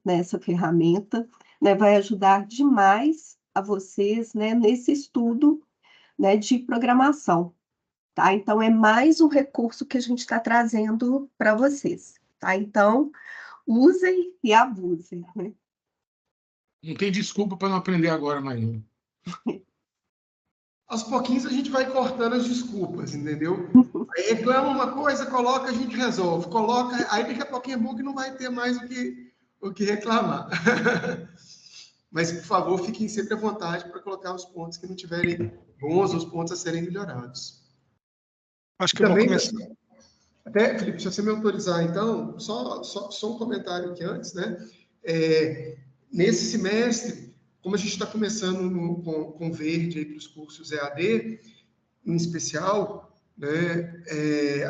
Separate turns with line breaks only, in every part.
nessa ferramenta, né, vai ajudar demais a vocês, né, nesse estudo, né, de programação, tá? Então, é mais um recurso que a gente está trazendo para vocês, tá? Então, usem e abusem, né?
Não tem desculpa para não aprender agora, Maíra.
Aos pouquinhos a gente vai cortando as desculpas, entendeu? Aí reclama uma coisa, coloca, a gente resolve. Coloca, aí daqui a pouquinho é bom que não vai ter mais o que reclamar. Mas, por favor, fiquem sempre à vontade para colocar os pontos que não tiverem bons, os pontos a serem melhorados.
Acho que eu vou começar.
Até, Felipe, se você me autorizar, então, só um comentário aqui antes, né? Nesse semestre, como a gente está começando com Verde para os cursos EAD, em especial, né,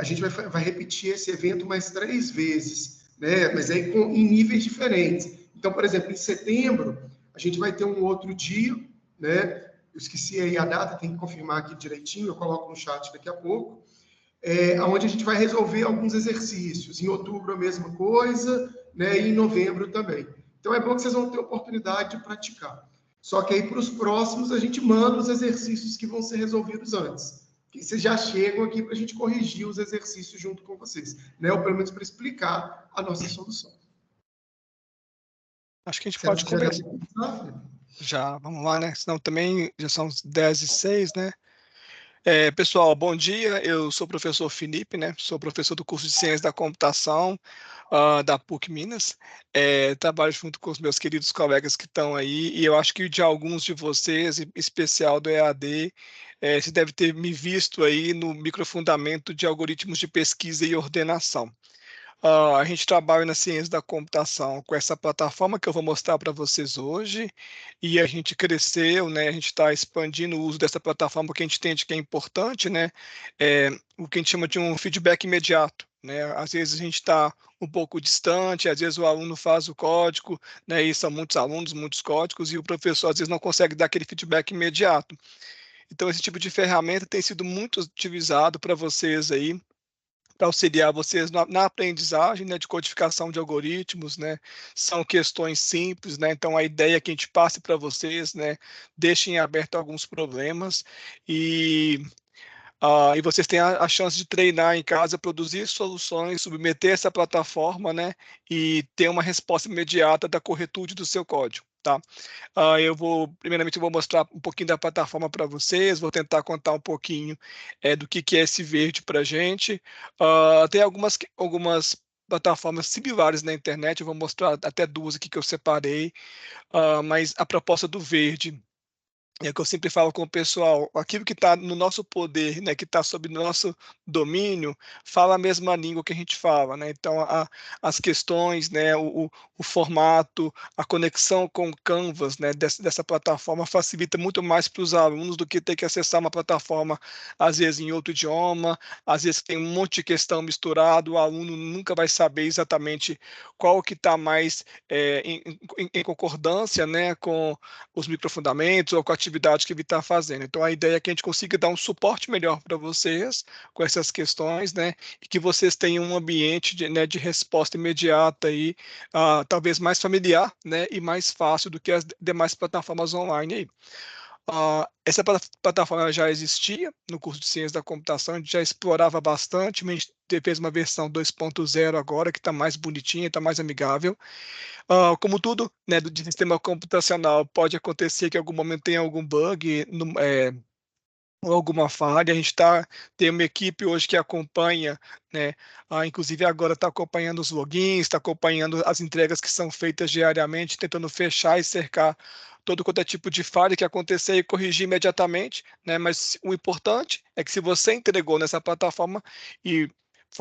a gente vai repetir esse evento mais 3 vezes, né, mas aí em níveis diferentes. Então, por exemplo, em setembro, a gente vai ter um outro dia, né, eu esqueci aí a data, tem que confirmar aqui direitinho, eu coloco no chat daqui a pouco, onde a gente vai resolver alguns exercícios. Em outubro, a mesma coisa, né, e em novembro também. Então, é bom que vocês vão ter oportunidade de praticar. Só que aí, para os próximos, a gente manda os exercícios que vão ser resolvidos antes. Que vocês já chegam aqui para a gente corrigir os exercícios junto com vocês, né? Ou pelo menos para explicar a nossa solução.
Acho que a gente pode começar. Já, vamos lá, né? Senão também já são 10h06, né? Pessoal, bom dia. Eu sou o professor Felipe, né? Sou professor do curso de Ciência da Computação da PUC Minas. Trabalho junto com os meus queridos colegas que estão aí, e eu acho que de alguns de vocês, em especial do EAD, você deve ter me visto aí no microfundamento de algoritmos de pesquisa e ordenação. A gente trabalha na ciência da computação com essa plataforma que eu vou mostrar para vocês hoje, e a gente cresceu, né? A gente está expandindo o uso dessa plataforma porque a gente entende que é importante, né? O que a gente chama de um feedback imediato, né? Às vezes a gente está um pouco distante, às vezes o aluno faz o código, né? E são muitos alunos, muitos códigos, e o professor às vezes não consegue dar aquele feedback imediato. Então, esse tipo de ferramenta tem sido muito utilizado para vocês aí, para auxiliar vocês na aprendizagem, né, de codificação de algoritmos, né, são questões simples, né, então a ideia é que a gente passe para vocês, né, deixem aberto alguns problemas e vocês têm a chance de treinar em casa, produzir soluções, submeter essa plataforma, né, e ter uma resposta imediata da corretude do seu código, tá? Primeiramente, eu vou mostrar um pouquinho da plataforma para vocês, vou tentar contar um pouquinho do que é esse Verde para a gente. Tem algumas plataformas similares na internet, eu vou mostrar até 2 aqui que eu separei, mas a proposta do Verde é que eu sempre falo com o pessoal, aquilo que está no nosso poder, né, que está sob nosso domínio, fala a mesma língua que a gente fala, né? Então, as questões, né, o formato, a conexão com o Canvas, né, dessa plataforma facilita muito mais para os alunos do que ter que acessar uma plataforma, às vezes em outro idioma, às vezes tem um monte de questão misturado, o aluno nunca vai saber exatamente qual que está mais em concordância, né, com os microfundamentos ou com a atividade que ele está fazendo. Então, a ideia é que a gente consiga dar um suporte melhor para vocês com essas questões, né, e que vocês tenham um ambiente de resposta imediata aí, talvez mais familiar, né, e mais fácil do que as demais plataformas online aí. Essa plataforma já existia no curso de Ciência da Computação, a gente já explorava bastante, mas a gente fez uma versão 2.0 agora, que está mais bonitinha, está mais amigável. Como tudo, né, de sistema computacional, pode acontecer que em algum momento tenha algum bug, ou alguma falha. A gente tem uma equipe hoje que acompanha, né, inclusive agora está acompanhando os logins, está acompanhando as entregas que são feitas diariamente, tentando fechar e cercar todo quanto é tipo de falha que acontecer e corrigir imediatamente, né, mas o importante é que se você entregou nessa plataforma e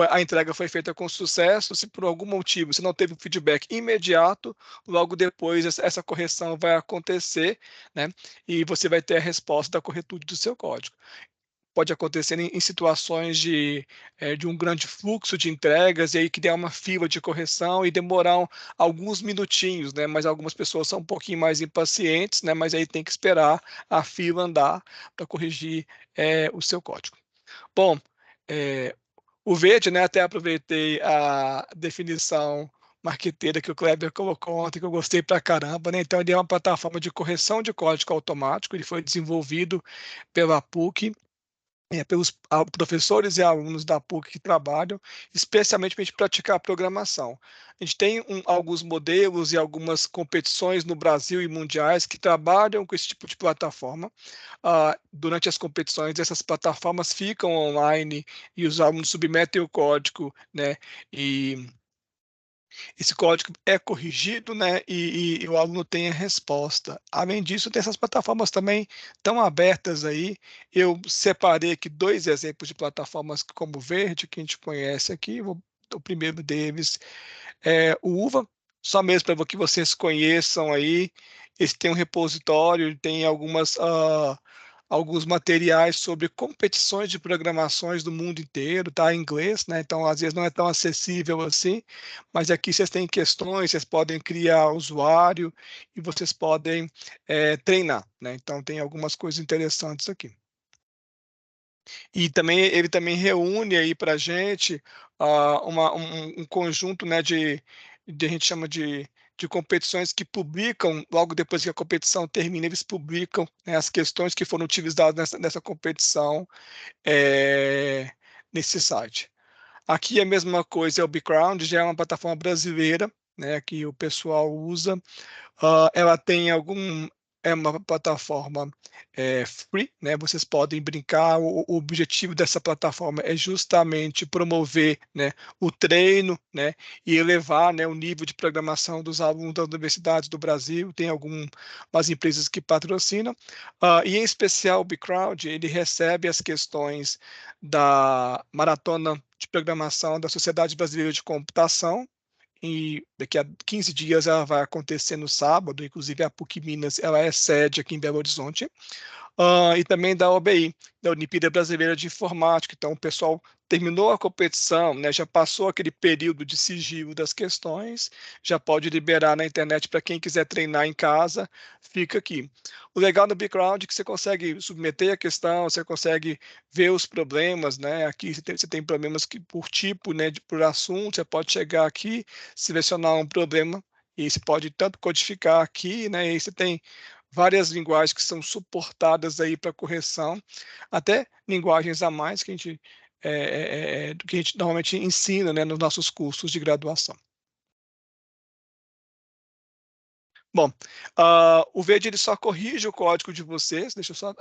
a entrega foi feita com sucesso, se por algum motivo você não teve um feedback imediato, logo depois essa correção vai acontecer, né, e você vai ter a resposta da corretude do seu código. Pode acontecer em situações de um grande fluxo de entregas, e aí criar uma fila de correção e demorar alguns minutinhos, né? Mas algumas pessoas são um pouquinho mais impacientes, né? Mas aí tem que esperar a fila andar para corrigir o seu código. Bom, o Verde, né, até aproveitei a definição marqueteira que o Kleber colocou ontem, que eu gostei pra caramba, né? Então, ele é uma plataforma de correção de código automático, ele foi desenvolvido pela PUC, pelos professores e alunos da PUC que trabalham, especialmente para a gente praticar a programação. A gente tem alguns modelos e algumas competições no Brasil e mundiais que trabalham com esse tipo de plataforma. Durante as competições, essas plataformas ficam online e os alunos submetem o código, né? E esse código é corrigido, né, e o aluno tem a resposta. Além disso, tem essas plataformas também tão abertas aí. Eu separei aqui 2 exemplos de plataformas como Verde, que a gente conhece aqui. O primeiro deles é o UVA, só mesmo para que vocês conheçam aí. Esse tem um repositório, tem alguns materiais sobre competições de programações do mundo inteiro, tá? Em inglês, né? Então, às vezes não é tão acessível assim, mas aqui vocês têm questões, vocês podem criar usuário e vocês podem treinar, né? Então, tem algumas coisas interessantes aqui. E também ele também reúne aí para a gente um conjunto, né, a gente chama de competições que publicam, logo depois que a competição termina, eles publicam, né, as questões que foram utilizadas nessa competição nesse site. Aqui a mesma coisa é o Background, já é uma plataforma brasileira, né, que o pessoal usa. Ela tem é uma plataforma free, né? Vocês podem brincar. O objetivo dessa plataforma é justamente promover, né, o treino, né, e elevar, né, o nível de programação dos alunos das universidades do Brasil. Tem algumas empresas que patrocinam. E em especial o Bcrowd, ele recebe as questões da maratona de programação da Sociedade Brasileira de Computação, e daqui a 15 dias ela vai acontecer no sábado, inclusive a PUC Minas, ela é sede aqui em Belo Horizonte, e também da OBI, da Olimpíada Brasileira de Informática. Então, o pessoal terminou a competição, né, já passou aquele período de sigilo das questões, já pode liberar na internet para quem quiser treinar em casa, fica aqui. O legal do Bcrowd é que você consegue submeter a questão, você consegue ver os problemas, né? Aqui você tem problemas que, por tipo, né, por assunto, você pode chegar aqui, selecionar um problema, e você pode tanto codificar aqui, né? E você tem várias linguagens que são suportadas aí para correção, até linguagens a mais que a gente do que a gente normalmente ensina, né, nos nossos cursos de graduação. Bom, o Verde ele só corrige o código de vocês. Deixa eu só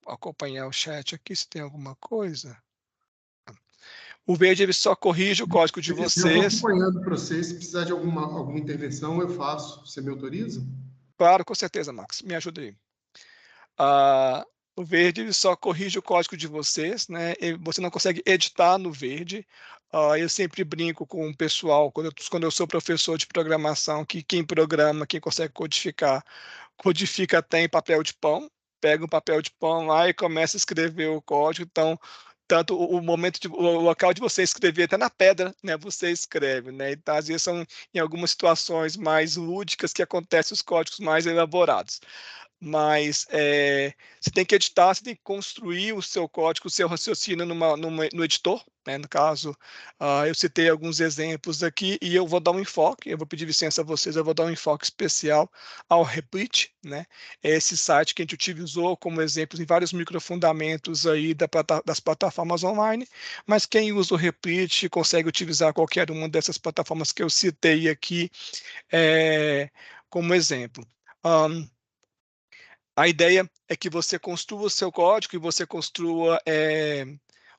acompanhar o chat aqui se tem alguma coisa. O Verde ele só corrige o código de vocês.
Eu estou acompanhando para vocês. Se precisar de alguma intervenção, eu faço. Você me autoriza?
Claro, com certeza, Max. Me ajuda aí. O Verde ele só corrige o código de vocês, né? Você não consegue editar no Verde. Eu sempre brinco com o pessoal, quando eu sou professor de programação, que quem programa, quem consegue codificar, codifica até em papel de pão, pega um papel de pão lá e começa a escrever o código. Então, tanto o local de você escrever, até na pedra, né, você escreve, né? Então, às vezes são em algumas situações mais lúdicas que acontecem os códigos mais elaborados. Mas você tem que editar, você tem que construir o seu código, o seu raciocínio no editor, né? No caso, eu citei alguns exemplos aqui e eu vou dar um enfoque, eu vou pedir licença a vocês, eu vou dar um enfoque especial ao Replit, né? É esse site que a gente utilizou como exemplo em vários microfundamentos aí das plataformas online, mas quem usa o Replit consegue utilizar qualquer uma dessas plataformas que eu citei aqui como exemplo. A ideia é que você construa o seu código e você construa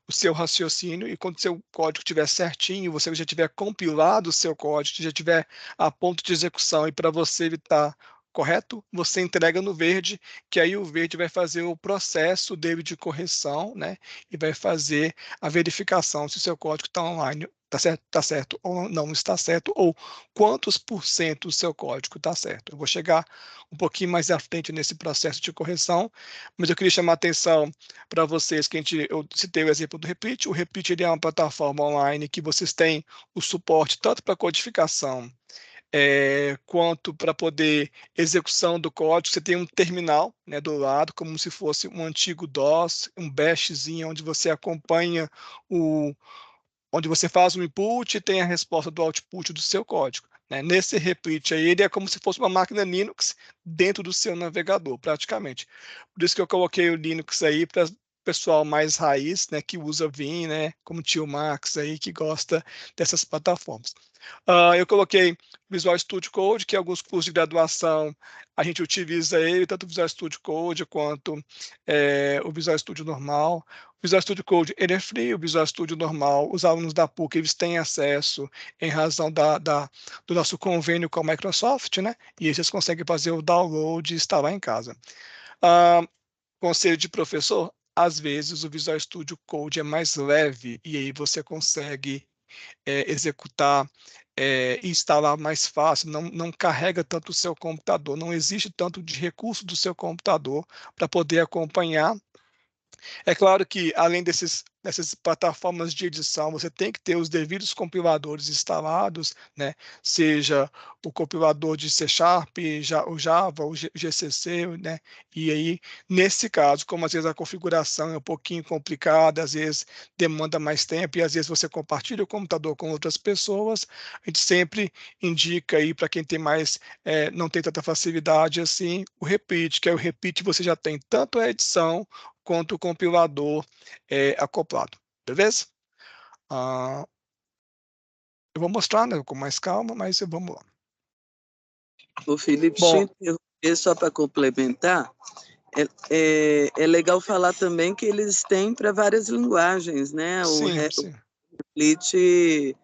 o seu raciocínio, e quando o seu código estiver certinho, você já tiver compilado o seu código, já tiver a ponto de execução, e para você ele estar correto, você entrega no Verde, que aí o Verde vai fazer o processo dele de correção, né? E vai fazer a verificação se o seu código está online, está certo ou não está certo, ou quantos por cento do seu código está certo. Eu vou chegar um pouquinho mais à frente nesse processo de correção, mas eu queria chamar a atenção para vocês que eu citei o exemplo do Replit. O Replit ele é uma plataforma online que vocês têm o suporte tanto para codificação quanto para poder execução do código. Você tem um terminal, né, do lado, como se fosse um antigo DOS, um bashzinho, onde você acompanha onde você faz o input e tem a resposta do output do seu código. né? Nesse repeat aí, ele é como se fosse uma máquina Linux dentro do seu navegador, praticamente. Por isso que eu coloquei o Linux aí para pessoal mais raiz, né, que usa Vim, né, como o tio Max aí, que gosta dessas plataformas. Eu coloquei Visual Studio Code, que alguns cursos de graduação a gente utiliza ele, tanto o Visual Studio Code quanto o Visual Studio normal. O Visual Studio Code ele é free, o Visual Studio normal, os alunos da PUC eles têm acesso em razão do nosso convênio com a Microsoft, né? E eles conseguem fazer o download e instalar em casa. Conselho de professor, às vezes o Visual Studio Code é mais leve e aí você consegue executar e instalar mais fácil, não carrega tanto o seu computador, não existe tanto de recurso do seu computador para poder acompanhar. É claro que, além dessas plataformas de edição, você tem que ter os devidos compiladores instalados, né? Seja o compilador de C#, o Java, o GCC, né? E aí, nesse caso, como às vezes a configuração é um pouquinho complicada, às vezes demanda mais tempo e às vezes você compartilha o computador com outras pessoas, a gente sempre indica aí para quem tem mais, não tem tanta facilidade assim, o repeat, que é o repeat você já tem tanto a edição quanto o compilador acoplado, beleza? Eu vou mostrar, né, com mais calma, mas vamos lá.
O Felipe,
Bom,
só para complementar, é legal falar também que eles têm para várias linguagens, né?
Sim.
O Split,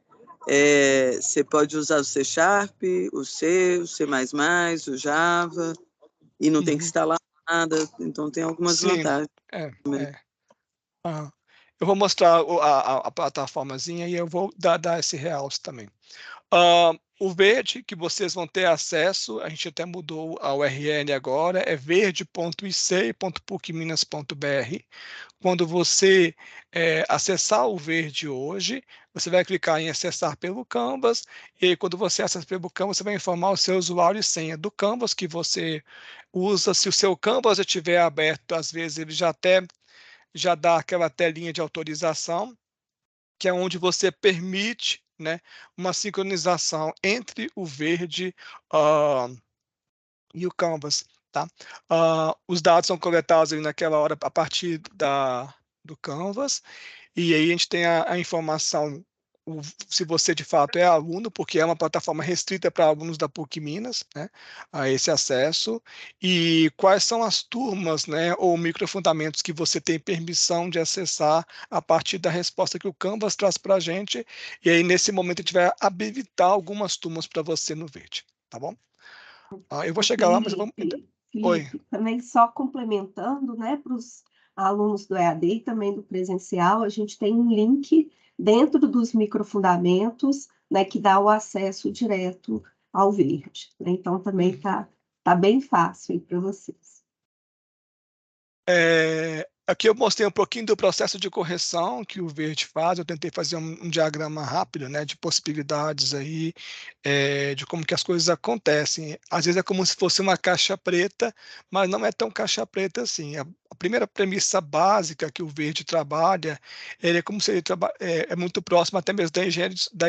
você pode usar o C#, o C, o C++, o Java, e não tem que instalar nada, então tem algumas vantagens.
Eu vou mostrar a plataformazinha e eu vou dar esse realce também. O verde que vocês vão ter acesso, a gente até mudou a URL agora, é verde.ic.pucminas.br. Quando você acessar o verde hoje, você vai clicar em acessar pelo Canvas, e aí, quando você acessa pelo Canvas, você vai informar o seu usuário e senha do Canvas que você usa. Se o seu Canvas estiver aberto, às vezes ele já dá aquela telinha de autorização, que é onde você permite, né, uma sincronização entre o verde e o Canvas. Tá? Os dados são coletados ali naquela hora a partir do Canvas, e aí a gente tem a informação se você de fato é aluno, porque é uma plataforma restrita para alunos da PUC Minas, né, a esse acesso, e quais são as turmas, né, ou microfundamentos que você tem permissão de acessar a partir da resposta que o Canvas traz para a gente, e aí nesse momento a gente vai habilitar algumas turmas para você no verde, tá bom? Eu vou chegar lá, mas eu vou... Oi.
Também só complementando, né, para os alunos do EAD e também do presencial, a gente tem um link dentro dos microfundamentos, né, que dá o acesso direto ao verde. Né? Então, também tá bem fácil para vocês.
Aqui eu mostrei um pouquinho do processo de correção que o Verde faz. Eu tentei fazer um diagrama rápido, né, de possibilidades aí, de como que as coisas acontecem. Às vezes é como se fosse uma caixa preta, mas não é tão caixa preta assim. A primeira premissa básica que o Verde trabalha, ele é como se ele é muito próximo até mesmo da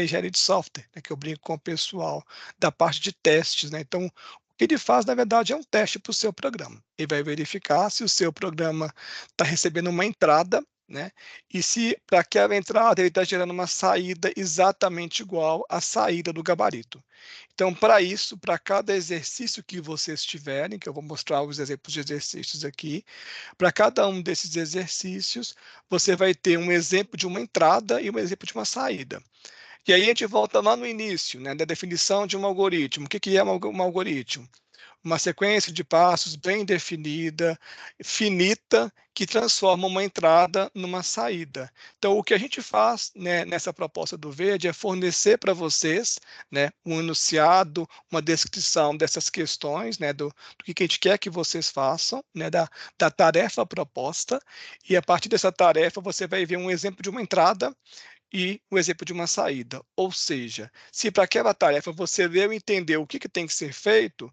engenharia de software, né, que eu brinco com o pessoal, da parte de testes, né? Então, o que ele faz, na verdade, é um teste para o seu programa. Ele vai verificar se o seu programa está recebendo uma entrada, né? E se para aquela entrada ele está gerando uma saída exatamente igual à saída do gabarito. Então, para isso, para cada exercício que vocês tiverem, que eu vou mostrar os exemplos de exercícios aqui, para cada um desses exercícios, você vai ter um exemplo de uma entrada e um exemplo de uma saída. E aí a gente volta lá no início, né, da definição de um algoritmo. O que é um algoritmo? Uma sequência de passos bem definida, finita, que transforma uma entrada numa saída. Então, o que a gente faz, né, nessa proposta do Verde é fornecer para vocês, né, um enunciado, uma descrição dessas questões, né, do que a gente quer que vocês façam, né, da tarefa proposta, e a partir dessa tarefa você vai ver um exemplo de uma entrada e o exemplo de uma saída. Ou seja, se para aquela tarefa você leu e entendeu o que tem que ser feito,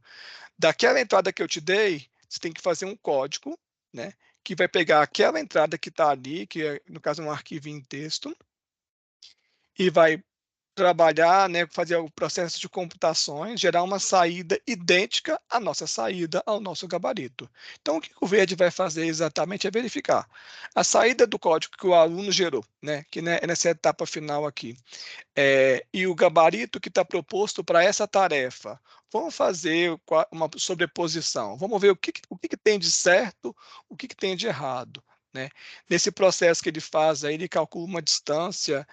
daquela entrada que eu te dei, você tem que fazer um código, né, que vai pegar aquela entrada que está ali, que é, no caso, um arquivo em texto, e vai trabalhar, né, fazer o processo de computações, gerar uma saída idêntica à nossa saída, ao nosso gabarito. Então, o que o verde vai fazer exatamente é verificar a saída do código que o aluno gerou, né, que é nessa etapa final aqui, e o gabarito que está proposto para essa tarefa. Vamos fazer uma sobreposição, vamos ver o que tem de certo, o que tem de errado. Né? Nesse processo que ele faz, aí ele calcula uma distância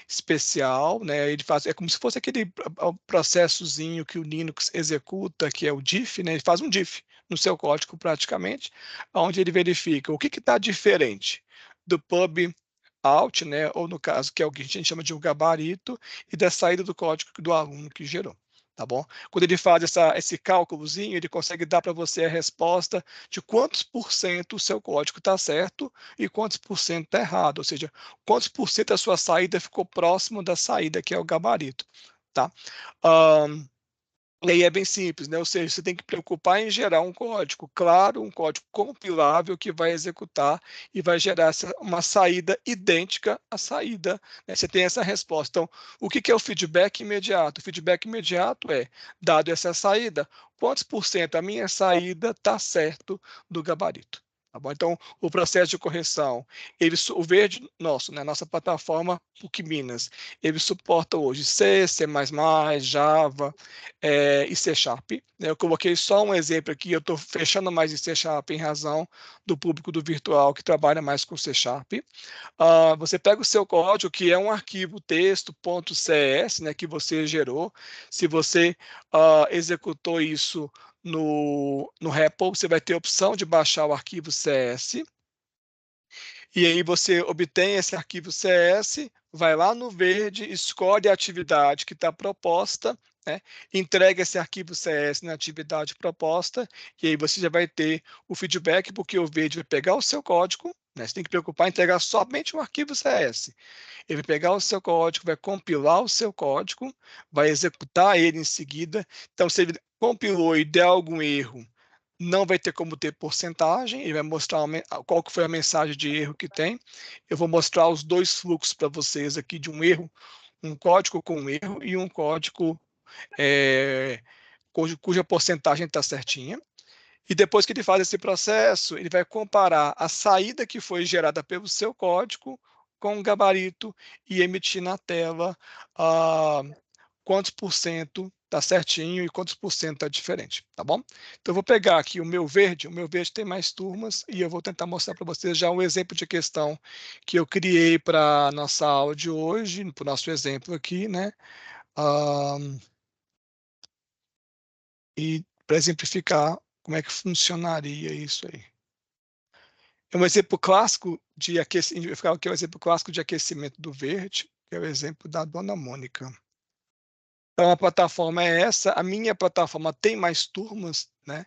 especial, né? Ele faz, é como se fosse aquele processozinho que o Linux executa, que é o diff, né? Ele faz um diff no seu código praticamente, onde ele verifica o que está diferente do pub out, né? Ou no caso, que é o que a gente chama de um gabarito, e da saída do código do aluno que gerou. Tá bom? Quando ele faz esse cálculozinho, ele consegue dar para você a resposta de quantos por cento o seu código está certo e quantos por cento está errado, ou seja, quantos por cento a sua saída ficou próximo da saída, que é o gabarito. Tá? E aí é bem simples, né? Ou seja, você tem que preocupar em gerar um código claro, um código compilável que vai executar e vai gerar uma saída idêntica à saída, né? Você tem essa resposta. Então, o que é o feedback imediato? O feedback imediato é, dado essa saída, quantos por cento a minha saída está certo do gabarito? Tá bom? Então, o processo de correção, o verde nosso, né, nossa plataforma PUC Minas, ele suporta hoje C, C++, Java e C Sharp. Né? Eu coloquei só um exemplo aqui, eu estou fechando mais em C Sharp em razão do público do virtual que trabalha mais com C Sharp. Você pega o seu código, que é um arquivo texto.cs, né, que você gerou. Se você executou isso no REPL, você vai ter a opção de baixar o arquivo CS. E aí você obtém esse arquivo CS, vai lá no verde, escolhe a atividade que está proposta, né? Entrega esse arquivo CS na atividade proposta, e aí você já vai ter o feedback, porque o verde vai pegar o seu código, né? Você tem que preocupar em entregar somente o arquivo CS. Ele vai pegar o seu código, vai compilar o seu código, vai executar ele em seguida. Então, se ele compilou e der algum erro, não vai ter como ter porcentagem, ele vai mostrar qual que foi a mensagem de erro que tem. Eu vou mostrar os dois fluxos para vocês aqui de um erro, um código com um erro e um código cuja porcentagem está certinha. E depois que ele faz esse processo, ele vai comparar a saída que foi gerada pelo seu código com o gabarito e emitir na tela quantos por cento está certinho e quantos por cento está diferente, tá bom? Então, eu vou pegar aqui o meu verde tem mais turmas, e eu vou tentar mostrar para vocês já um exemplo de questão que eu criei para a nossa aula de hoje, para o nosso exemplo aqui, né? E para exemplificar como é que funcionaria isso aí. É um exemplo clássico de aquecimento, eu ficava aqui, um exemplo clássico de aquecimento do verde, que é o exemplo da Dona Mônica. Então, a plataforma é essa. A minha plataforma tem mais turmas, né?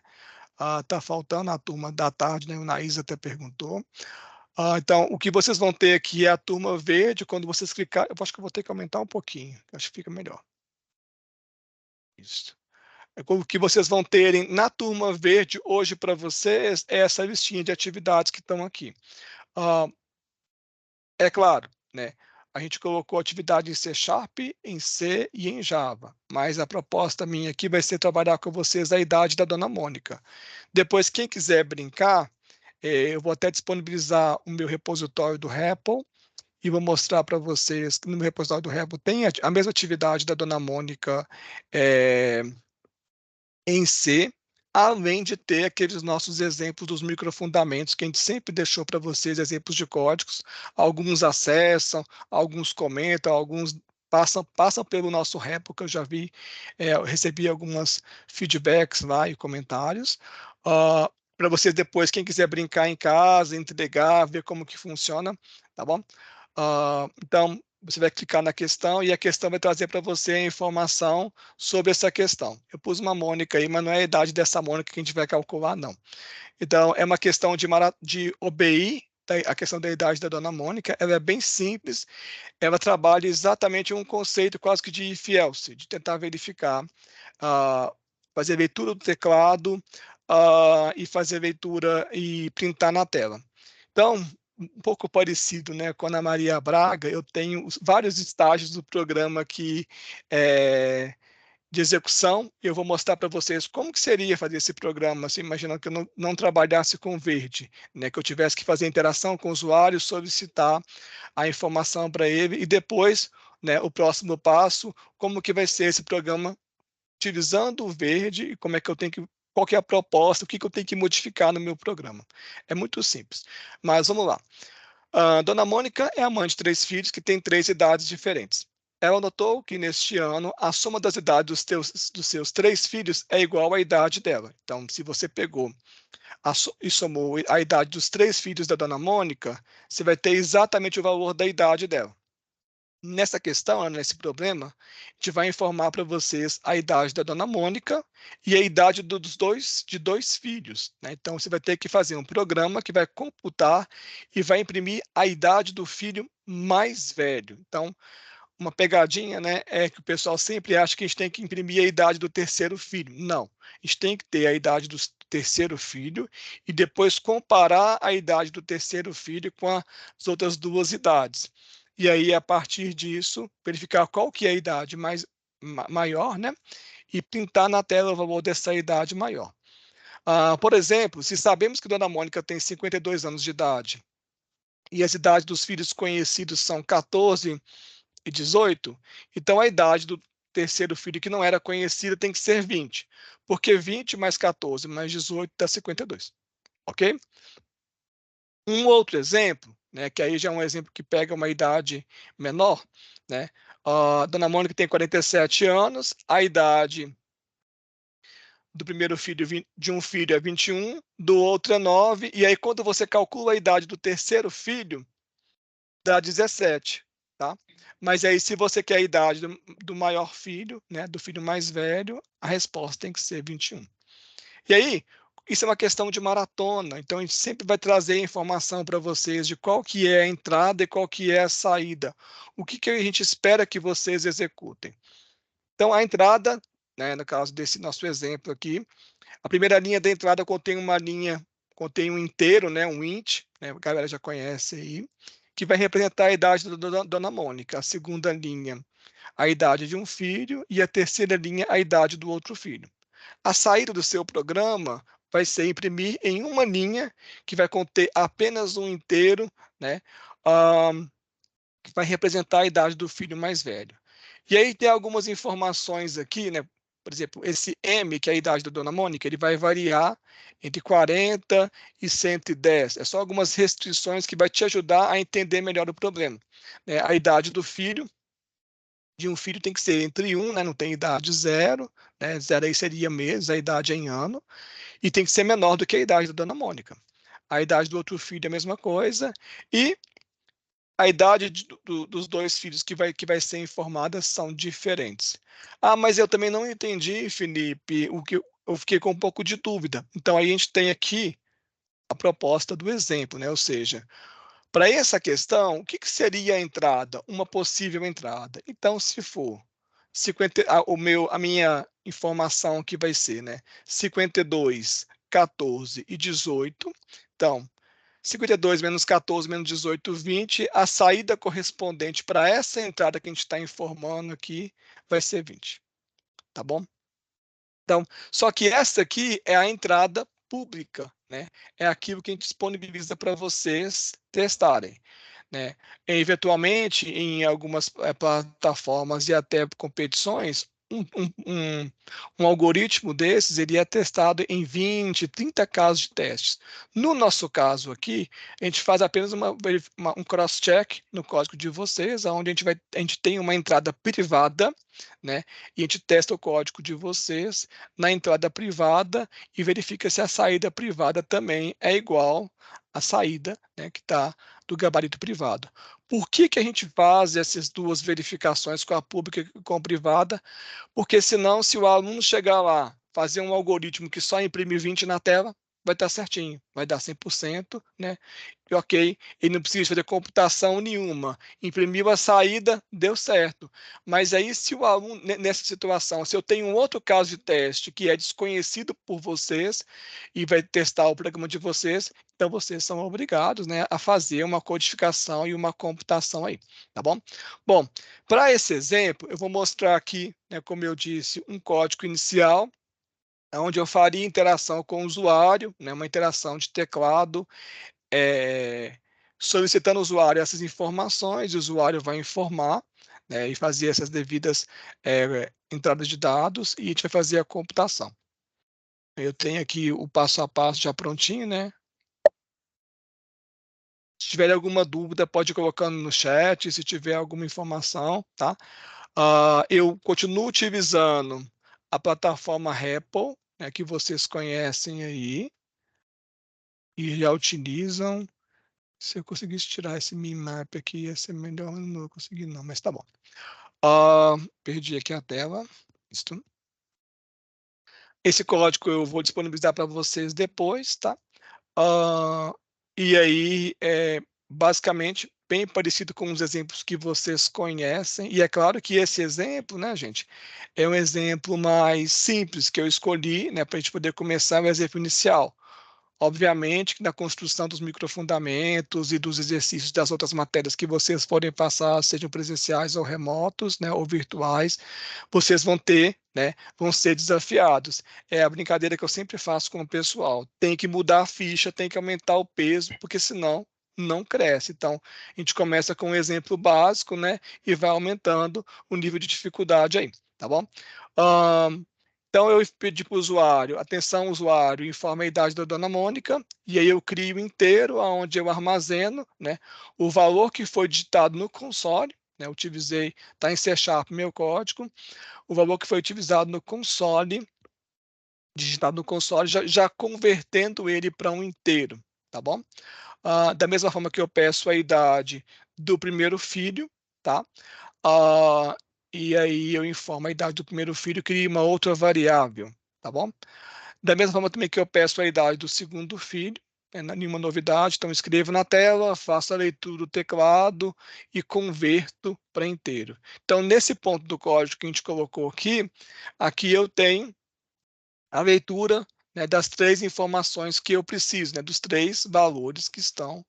Tá faltando a turma da tarde, né? O Naís até perguntou. Então, o que vocês vão ter aqui é a turma verde. Quando vocês clicarem, eu acho que eu vou ter que aumentar um pouquinho. Acho que fica melhor. Isso. O que vocês vão terem na turma verde hoje para vocês é essa listinha de atividades que estão aqui. É claro, né? A gente colocou atividade em C Sharp, em C e em Java, mas a proposta minha aqui vai ser trabalhar com vocês a idade da Dona Mônica. Depois, quem quiser brincar, eu vou até disponibilizar o meu repositório do REPL e vou mostrar para vocês que no meu repositório do REPL tem a mesma atividade da Dona Mônica em C, além de ter aqueles nossos exemplos dos microfundamentos que a gente sempre deixou para vocês, exemplos de códigos. Alguns acessam, alguns comentam, alguns passam pelo nosso repo, que eu já vi, eu recebi algumas feedbacks lá e comentários. Para vocês depois, quem quiser brincar em casa, entregar, ver como que funciona, tá bom? Então, você vai clicar na questão e a questão vai trazer para você a informação sobre essa questão. Eu pus uma Mônica aí, mas não é a idade dessa Mônica que a gente vai calcular, não. Então, é uma questão de OBI, a questão da idade da Dona Mônica, ela é bem simples, ela trabalha exatamente um conceito quase que de if-else, de tentar verificar, fazer leitura do teclado e fazer leitura e printar na tela. Então, um pouco parecido, né, com a Ana Maria Braga. Eu tenho vários estágios do programa aqui de execução, e eu vou mostrar para vocês como que seria fazer esse programa, assim, imaginando que eu não trabalhasse com verde, né, que eu tivesse que fazer interação com o usuário, solicitar a informação para ele, e depois, né, o próximo passo, como que vai ser esse programa utilizando o verde, e como é que eu tenho que, qual que é a proposta, o que eu tenho que modificar no meu programa. É muito simples, mas vamos lá. Dona Mônica é a mãe de 3 filhos que tem 3 idades diferentes. Ela notou que neste ano a soma das idades dos seus 3 filhos é igual à idade dela. Então, se você pegou e somou a idade dos 3 filhos da Dona Mônica, você vai ter exatamente o valor da idade dela. Nessa questão, nesse problema, a gente vai informar para vocês a idade da Dona Mônica e a idade de dois filhos, né? Então, você vai ter que fazer um programa que vai computar e vai imprimir a idade do filho mais velho. Então, uma pegadinha, né, é que o pessoal sempre acha que a gente tem que imprimir a idade do terceiro filho. Não, a gente tem que ter a idade do terceiro filho e depois comparar a idade do terceiro filho com as outras 2 idades. E aí, a partir disso, verificar qual que é a idade maior, né, e pintar na tela o valor dessa idade maior. Por exemplo, se sabemos que Dona Mônica tem 52 anos de idade e as idades dos filhos conhecidos são 14 e 18, então a idade do terceiro filho que não era conhecida tem que ser 20, porque 20 mais 14 mais 18 dá 52, ok? Um outro exemplo, né, que aí já é um exemplo que pega uma idade menor, né? Dona Mônica tem 47 anos, a idade do primeiro filho de um filho é 21, do outro é 9, e aí quando você calcula a idade do terceiro filho, dá 17, tá? Mas aí, se você quer a idade do maior filho, né, do filho mais velho, a resposta tem que ser 21. E aí, isso é uma questão de maratona, então a gente sempre vai trazer informação para vocês de qual que é a entrada e qual que é a saída. O que a gente espera que vocês executem. Então, a entrada, né, no caso desse nosso exemplo aqui, a primeira linha da entrada contém um inteiro, né, um int, né, a galera já conhece aí, que vai representar a idade da Dona Mônica. A segunda linha, a idade de um filho, e a terceira linha, a idade do outro filho. A saída do seu programa vai ser imprimir em uma linha que vai conter apenas um inteiro, né, que vai representar a idade do filho mais velho. E aí tem algumas informações aqui, né? Por exemplo, esse M, que é a idade da Dona Mônica, ele vai variar entre 40 e 110. É só algumas restrições que vai te ajudar a entender melhor o problema. A idade do filho, de um filho tem que ser entre 1, né? Não tem idade 0, né? 0 aí seria meses, a idade é em ano, e tem que ser menor do que a idade da Dona Mônica. A idade do outro filho é a mesma coisa, e a idade dos 2 filhos que vai ser informada são diferentes. Mas eu também não entendi, Felipe, o que eu fiquei com um pouco de dúvida. Então, aí a gente tem aqui a proposta do exemplo, né? Ou seja, para essa questão, o que seria a entrada? Uma possível entrada. Então, se for 50, a minha informação que vai ser, né? 52, 14 e 18. Então, 52 menos 14 menos 18, 20. A saída correspondente para essa entrada que a gente está informando aqui vai ser 20. Tá bom? Então, só que essa aqui é a entrada pública, né? É aquilo que a gente disponibiliza para vocês testarem, né? E, eventualmente, em algumas plataformas e até competições, um algoritmo desses ele é testado em 20, 30 casos de testes. No nosso caso aqui, a gente faz apenas um cross-check no código de vocês, onde a gente tem uma entrada privada, né? E a gente testa o código de vocês na entrada privada e verifica se a saída privada também é igual à saída, né, que está do gabarito privado. Por que a gente faz essas 2 verificações com a pública e com a privada? Porque senão, se o aluno chegar lá, fazer um algoritmo que só imprime 20 na tela, vai estar certinho, vai dar 100%, né? E ok, ele não precisa fazer computação nenhuma. Imprimiu a saída, deu certo. Mas aí, se o aluno, nessa situação, se eu tenho um outro caso de teste que é desconhecido por vocês e vai testar o programa de vocês, Então, vocês são obrigados, né, a fazer uma codificação e uma computação aí, tá bom? Bom, para esse exemplo, eu vou mostrar aqui, né, como eu disse, um código inicial, onde eu faria interação com o usuário, né, uma interação de teclado, solicitando ao usuário essas informações, o usuário vai informar, né, e fazer essas devidas entradas de dados, e a gente vai fazer a computação. Eu tenho aqui o passo a passo já prontinho, né? Se tiver alguma dúvida, pode ir colocando no chat, se tiver alguma informação, tá? Eu continuo utilizando a plataforma REPL, né, que vocês conhecem aí, e já utilizam. Se eu conseguisse tirar esse minmap aqui, ia ser melhor, não vou conseguir não, mas tá bom. Perdi aqui a tela. Isto. Esse código eu vou disponibilizar para vocês depois, tá? E aí, basicamente, bem parecido com os exemplos que vocês conhecem. E é claro que esse exemplo, né, gente, é um exemplo mais simples que eu escolhi, né, para a gente poder começar o exemplo inicial. Obviamente que na construção dos microfundamentos e dos exercícios das outras matérias que vocês forem passar, sejam presenciais ou remotos, né, ou virtuais, vocês vão ter, né, vão ser desafiados. É a brincadeira que eu sempre faço com o pessoal. Tem que mudar a ficha, tem que aumentar o peso, porque senão não cresce. Então, a gente começa com um exemplo básico, né, e vai aumentando o nível de dificuldade aí, tá bom? Então, eu pedi para o usuário, atenção usuário, informa a idade da dona Mônica, e aí eu crio inteiro, onde eu armazeno, né, o valor que foi digitado no console, né, utilizei, está em C# meu código, o valor que foi utilizado no console, digitado no console, já convertendo ele para um inteiro, tá bom? Da mesma forma que eu peço a idade do primeiro filho, tá? E aí eu informo a idade do primeiro filho, crio uma outra variável, tá bom? Da mesma forma também que eu peço a idade do segundo filho, nenhuma novidade, então escrevo na tela, faço a leitura do teclado e converto para inteiro. Então, nesse ponto do código que a gente colocou aqui eu tenho a leitura, né, das 3 informações que eu preciso, né, dos 3 valores que estão.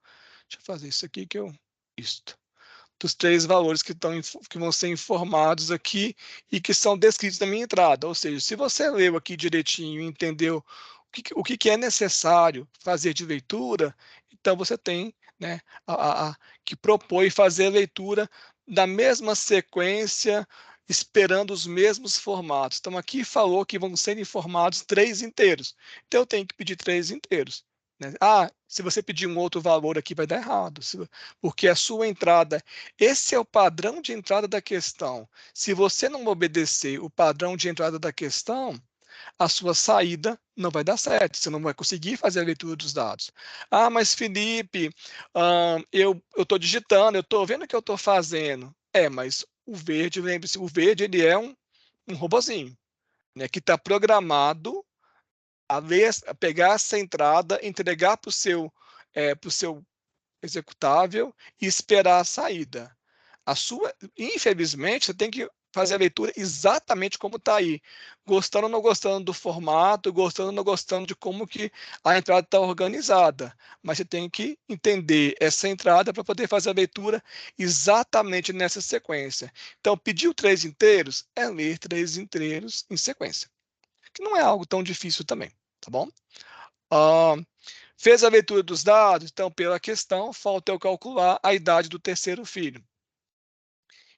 Deixa eu fazer isso aqui que eu. Isto. Dos 3 valores que vão ser informados aqui e que são descritos na minha entrada. Ou seja, se você leu aqui direitinho e entendeu o que é necessário fazer de leitura, então você tem, né, que propor e fazer a leitura da mesma sequência, esperando os mesmos formatos. Então, aqui falou que vão ser informados 3 inteiros. Então, eu tenho que pedir 3 inteiros. Né? Se você pedir um outro valor aqui, vai dar errado. Porque a sua entrada, esse é o padrão de entrada da questão. Se você não obedecer o padrão de entrada da questão, a sua saída não vai dar certo, você não vai conseguir fazer a leitura dos dados. Mas Felipe, eu estou digitando, eu estou vendo o que eu estou fazendo. Mas o verde, lembre-se, o verde ele é um robozinho, né, que está programado a pegar essa entrada, entregar para o seu executável e esperar a saída. Infelizmente, você tem que fazer a leitura exatamente como está aí, gostando ou não gostando do formato, gostando ou não gostando de como que a entrada está organizada, mas você tem que entender essa entrada para poder fazer a leitura exatamente nessa sequência. Então, pediu 3 inteiros, é ler 3 inteiros em sequência, que não é algo tão difícil também, tá bom? Fez a leitura dos dados, então, pela questão, falta eu calcular a idade do terceiro filho.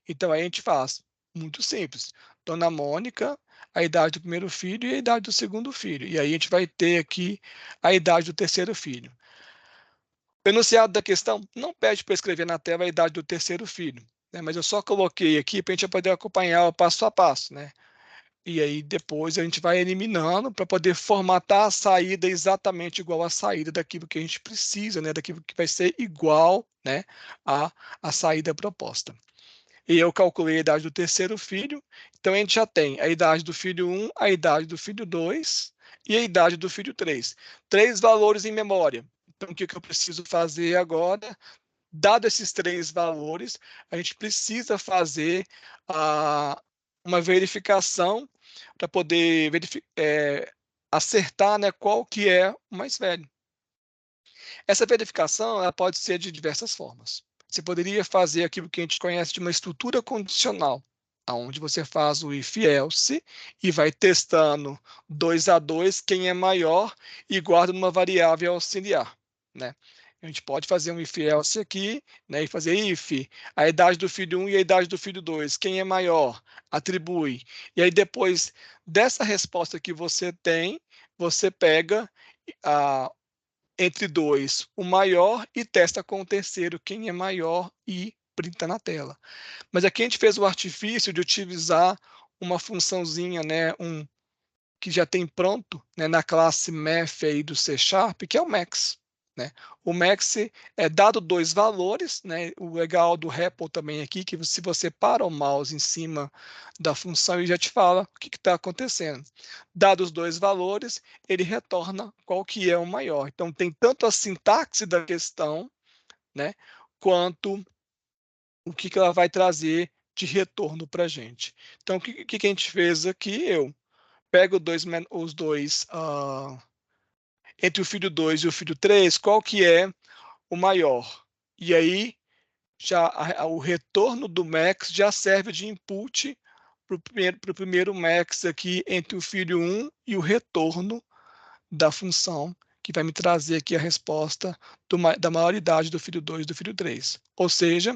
Então, aí a gente faz, muito simples. Dona Mônica, a idade do primeiro filho e a idade do segundo filho. E aí a gente vai ter aqui a idade do terceiro filho. O enunciado da questão não pede para escrever na tela a idade do terceiro filho, né? Mas eu só coloquei aqui para a gente poder acompanhar o passo a passo, né? E aí depois a gente vai eliminando para poder formatar a saída exatamente igual à saída daquilo que a gente precisa, né? Daquilo que vai ser igual, né, à saída proposta. E eu calculei a idade do terceiro filho, então a gente já tem a idade do filho 1, a idade do filho 2 e a idade do filho 3. 3 valores em memória. Então o que eu preciso fazer agora? Dado esses 3 valores, a gente precisa fazer uma verificação para poder acertar, né, qual que é o mais velho. Essa verificação ela pode ser de diversas formas. Você poderia fazer aquilo que a gente conhece de uma estrutura condicional, onde você faz o if-else e vai testando 2 a 2 quem é maior e guarda numa variável auxiliar, né? A gente pode fazer um if-else aqui, né, e fazer if, a idade do filho 1 e a idade do filho 2, quem é maior, atribui. E aí depois dessa resposta que você tem, você pega entre 2 o maior e testa com o terceiro quem é maior e printa na tela. Mas aqui a gente fez o artifício de utilizar uma funçãozinha, né, que já tem pronto, né, na classe math aí do C#, que é o max. Né? O max é dado 2 valores, né? O legal do REPL também aqui, que se você para o mouse em cima da função, ele já te fala o que está acontecendo. Dados os 2 valores, ele retorna qual que é o maior. Então, tem tanto a sintaxe da questão, né, quanto o que ela vai trazer de retorno para a gente. Então, o que a gente fez aqui? Eu pego os dois entre o filho 2 e o filho 3, qual que é o maior? E aí, já o retorno do max já serve de input para o primeiro max aqui entre o filho 1 e o retorno da função, que vai me trazer aqui a resposta da maioridade do filho 2 e do filho 3. Ou seja,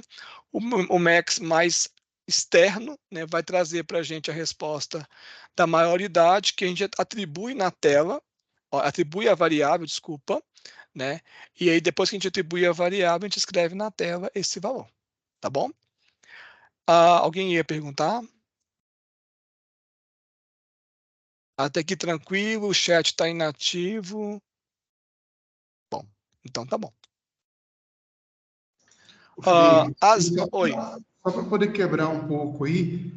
o max mais externo, né, vai trazer para a gente a resposta da maioridade, que a gente atribui na tela, atribui a variável, desculpa, né? E aí, depois que a gente atribui a variável, a gente escreve na tela esse valor, tá bom? Alguém ia perguntar? Até aqui tranquilo, o chat está inativo. Bom, então tá bom. Oi.
Só para poder quebrar um pouco aí,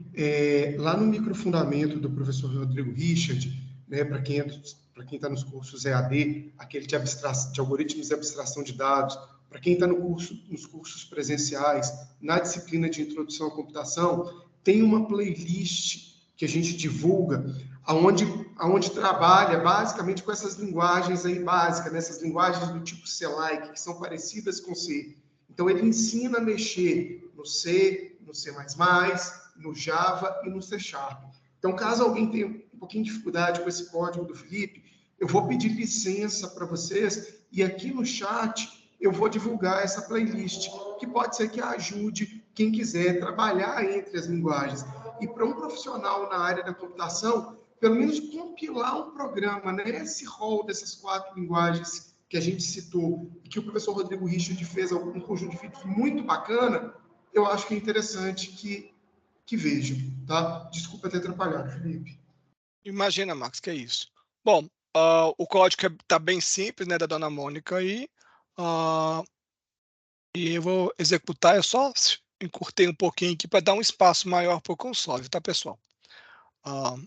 lá no microfundamento do professor Rodrigo Richard, né, para quem está nos cursos EAD, aquele de algoritmos de abstração de dados, para quem está nos cursos presenciais, na disciplina de introdução à computação, tem uma playlist que a gente divulga, aonde trabalha basicamente com essas linguagens aí básicas, né, essas linguagens do tipo C-like, que são parecidas com C. Então, ele ensina a mexer no C, no C++, no Java e no C#. Então, caso alguém tenha um pouquinho de dificuldade com esse código do Felipe, eu vou pedir licença para vocês e aqui no chat eu vou divulgar essa playlist, que pode ser que ajude quem quiser trabalhar entre as linguagens. E para um profissional na área da computação, pelo menos compilar um programa, né? Esse rol dessas 4 linguagens que a gente citou, e que o professor Rodrigo Richard fez um conjunto de vídeos muito bacana, eu acho que é interessante que vejam, tá? Desculpa ter atrapalhado, Felipe.
Imagina, Max, que é isso. Bom, o código está bem simples, né, da dona Mônica aí. E eu vou executar, eu só encurtei um pouquinho aqui para dar um espaço maior para o console, tá, pessoal? O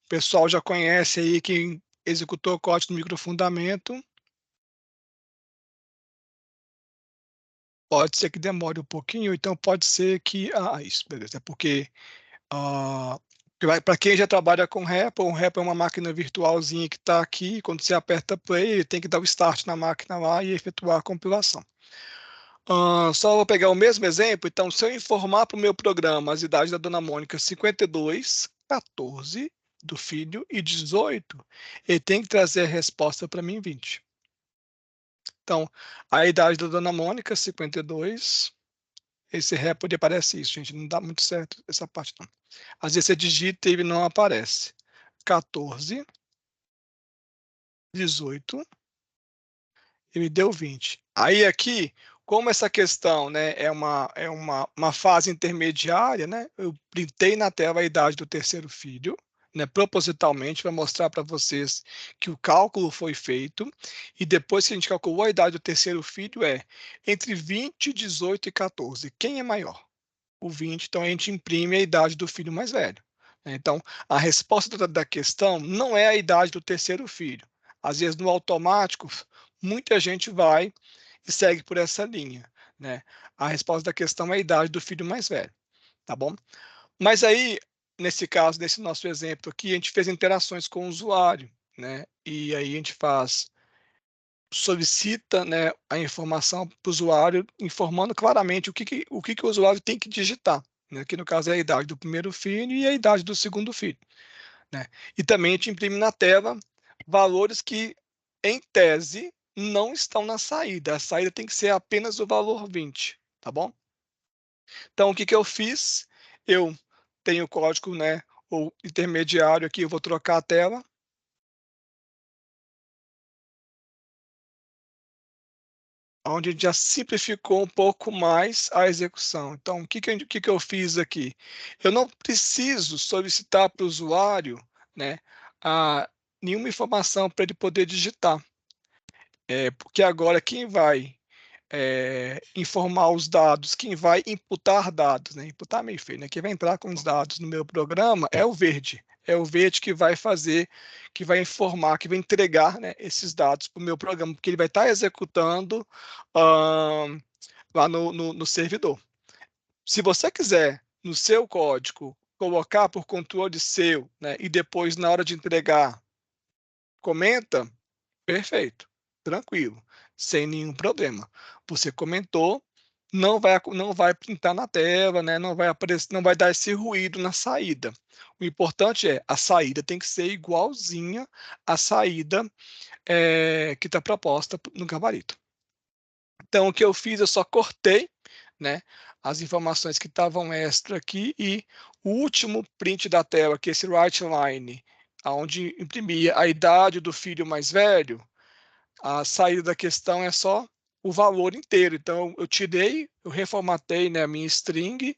pessoal já conhece aí quem executou o código do microfundamento. Pode ser que demore um pouquinho, então pode ser que... isso, beleza. É porque, para quem já trabalha com REPL, o REPL é uma máquina virtualzinha que está aqui, quando você aperta play, ele tem que dar o start na máquina lá e efetuar a compilação. Só vou pegar o mesmo exemplo, então, se eu informar para o meu programa as idades da dona Mônica 52, 14 do filho e 18, ele tem que trazer a resposta para mim 20. Então, a idade da dona Mônica, 52. Esse REPL aparece isso, gente. Não dá muito certo essa parte, não. Às vezes você digita e ele não aparece. 14. 18. Ele deu 20. Aí aqui, como essa questão, né, é uma fase intermediária, né, eu printei na tela a idade do terceiro filho, né, propositalmente para mostrar para vocês que o cálculo foi feito, e depois que a gente calculou a idade do terceiro filho é entre 20, 18 e 14. Quem é maior? O 20, então a gente imprime a idade do filho mais velho. Então, a resposta da questão não é a idade do terceiro filho. Às vezes, no automático, muita gente vai e segue por essa linha, né? A resposta da questão é a idade do filho mais velho, tá bom? Mas aí, nesse caso, nesse nosso exemplo aqui, a gente fez interações com o usuário, né? E aí a gente faz solicita, né, a informação para o usuário, informando claramente o que o usuário tem que digitar, né? Que no caso é a idade do primeiro filho e a idade do segundo filho, né? E também a gente imprime na tela valores que, em tese, não estão na saída. A saída tem que ser apenas o valor 20, tá bom? Então, o que eu fiz? Eu tenho o código, né, o intermediário aqui, eu vou trocar a tela. Onde já simplificou um pouco mais a execução. Então, o que eu fiz aqui? Eu não preciso solicitar para o usuário, né, nenhuma informação para ele poder digitar. Porque agora quem vai informar os dados, quem vai imputar dados, né? Imputar meio feio, né? Quem vai entrar com os dados no meu programa é o verde. É o verde que vai fazer, que vai informar, que vai entregar, né, esses dados para o meu programa, porque ele vai estar executando lá no servidor. Se você quiser, no seu código, colocar por controle seu, né, e depois, na hora de entregar, comenta, perfeito, tranquilo, sem nenhum problema. Você comentou, não vai printar na tela, né? Não vai aparecer, não vai dar esse ruído na saída. O importante é a saída tem que ser igualzinha à saída que está proposta no gabarito. Então, o que eu fiz, eu só cortei, né, as informações que estavam extra aqui e o último print da tela, que é esse write line, onde imprimia a idade do filho mais velho, a saída da questão é só o valor inteiro. Então, eu reformatei, né, a minha string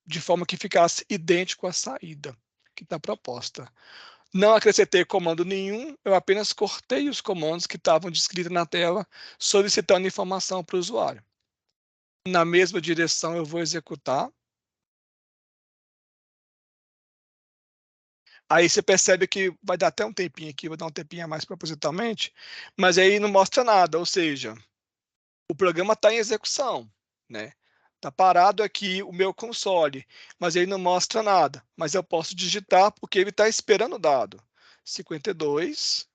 de forma que ficasse idêntico à saída que está proposta. Não acrescentei comando nenhum, eu apenas cortei os comandos que estavam descritos na tela, solicitando informação para o usuário. Na mesma direção eu vou executar. Aí você percebe que vai dar até um tempinho aqui, vou dar um tempinho a mais propositalmente, mas aí não mostra nada, ou seja, o programa está em execução, né? Está parado aqui o meu console, mas ele não mostra nada. Mas eu posso digitar porque ele está esperando o dado. 52,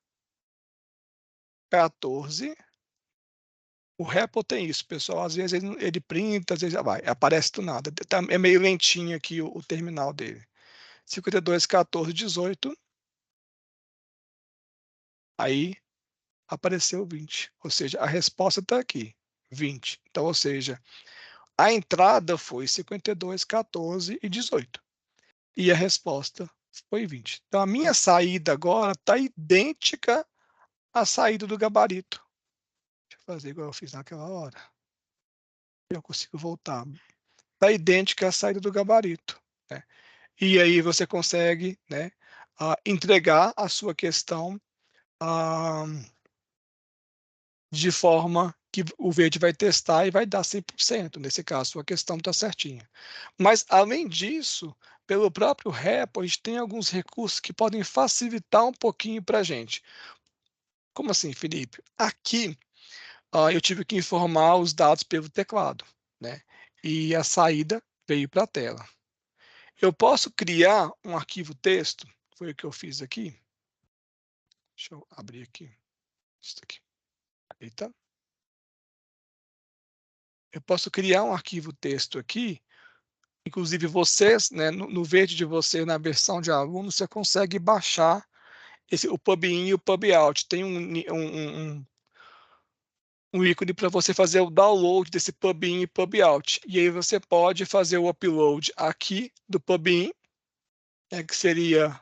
14. O REPL tem isso, pessoal. Às vezes ele printa, às vezes já vai. Aparece do nada. É meio lentinho aqui o terminal dele. 52, 14, 18. Aí apareceu 20. Ou seja, a resposta está aqui, 20. Então, ou seja, a entrada foi 52, 14 e 18. E a resposta foi 20. Então, a minha saída agora está idêntica à saída do gabarito. Deixa eu fazer igual eu fiz naquela hora. Eu consigo voltar. Está idêntica à saída do gabarito, né? E aí você consegue, né, entregar a sua questão de forma que o verde vai testar e vai dar 100%. Nesse caso, a sua questão está certinha. Mas, além disso, pelo próprio REPL, a gente tem alguns recursos que podem facilitar um pouquinho para a gente. Como assim, Felipe? Aqui, eu tive que informar os dados pelo teclado, né? E a saída veio para a tela. Eu posso criar um arquivo texto, foi o que eu fiz aqui. Deixa eu abrir aqui. Isso aqui. Eita. Eu posso criar um arquivo texto aqui. Inclusive, vocês, né, no verde de você, na versão de aluno, você consegue baixar o PubIn e o PubOut. Tem um ícone para você fazer o download desse PubIn e PubOut. E aí você pode fazer o upload aqui do PubIn, né, que seria...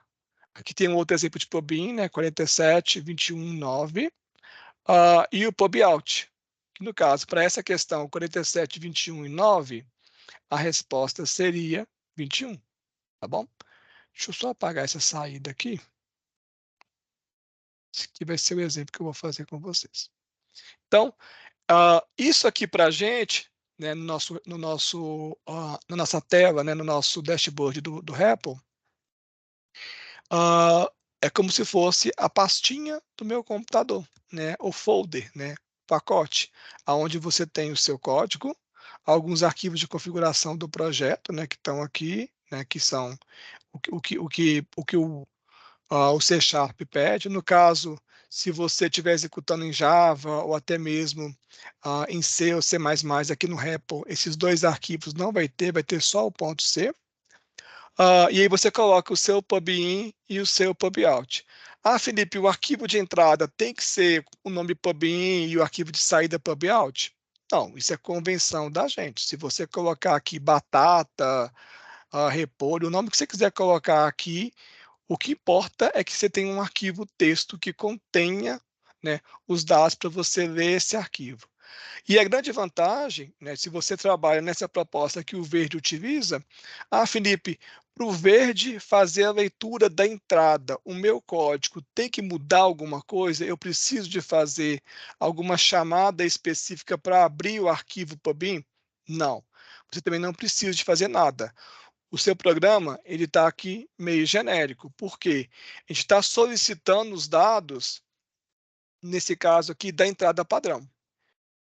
Aqui tem um outro exemplo de PubIn, né, 47.21.9, e o PubOut, que no caso, para essa questão 47.21.9, a resposta seria 21, tá bom? Deixa eu só apagar essa saída aqui. Esse aqui vai ser o exemplo que eu vou fazer com vocês. Então, isso aqui para a gente, né, na nossa tela, né, no nosso dashboard do REPL, é como se fosse a pastinha do meu computador, né, o folder, né, pacote, onde você tem o seu código, alguns arquivos de configuração do projeto, né, que estão aqui, né, que são o que o C# pede. No caso, se você estiver executando em Java ou até mesmo em C ou C++, aqui no REPL, esses dois arquivos não vai ter só o ponto .c. E aí você coloca o seu pub_in e o seu pub_out. Felipe, o arquivo de entrada tem que ser o nome pub_in e o arquivo de saída pub_out? Não, isso é convenção da gente. Se você colocar aqui batata, repolho, o nome que você quiser colocar aqui, o que importa é que você tenha um arquivo texto que contenha, né, os dados para você ler esse arquivo. E a grande vantagem, né, se você trabalha nessa proposta que o Verde utiliza, Felipe, para o Verde fazer a leitura da entrada, o meu código tem que mudar alguma coisa? Eu preciso de fazer alguma chamada específica para abrir o arquivo PubIn? Não. Você também não precisa de fazer nada. O seu programa ele está aqui meio genérico. Por quê? A gente está solicitando os dados, nesse caso aqui, da entrada padrão,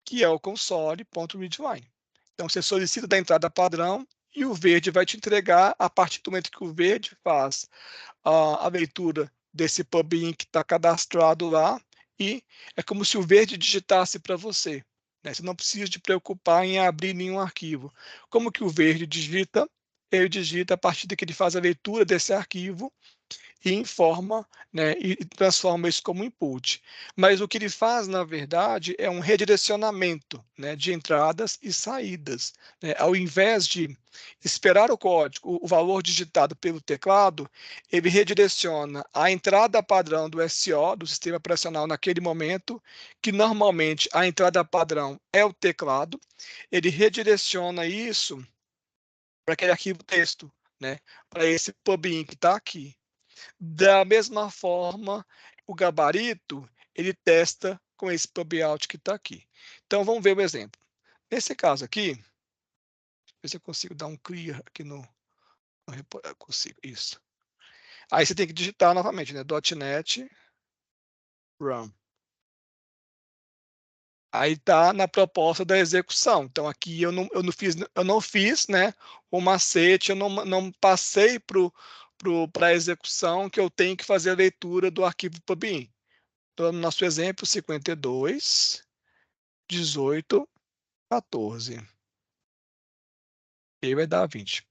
que é o console.readline. Então, você solicita da entrada padrão e o Verde vai te entregar, a partir do momento que o Verde faz a leitura desse pub_in que está cadastrado lá, e é como se o Verde digitasse para você, né? Você não precisa de preocupar em abrir nenhum arquivo. Como que o Verde digita? Ele digita a partir de que ele faz a leitura desse arquivo e informa, né, e transforma isso como input. Mas o que ele faz, na verdade, é um redirecionamento, né, de entradas e saídas. Né? Ao invés de esperar o código, o valor digitado pelo teclado, ele redireciona a entrada padrão do SO, do sistema operacional, naquele momento, que normalmente a entrada padrão é o teclado, ele redireciona isso para aquele arquivo texto, né, para esse pub_in que está aqui. Da mesma forma, o gabarito, ele testa com esse pub_out que está aqui. Então, vamos ver o exemplo. Nesse caso aqui, ver se eu consigo dar um clear aqui no consigo, isso. Aí você tem que digitar novamente, né? .NET Run. Aí está na proposta da execução. Então, aqui eu não fiz, né, o macete, eu não passei para a execução que eu tenho que fazer a leitura do arquivo pub_in. Então, no nosso exemplo, 52, 18, 14. E aí vai dar 20.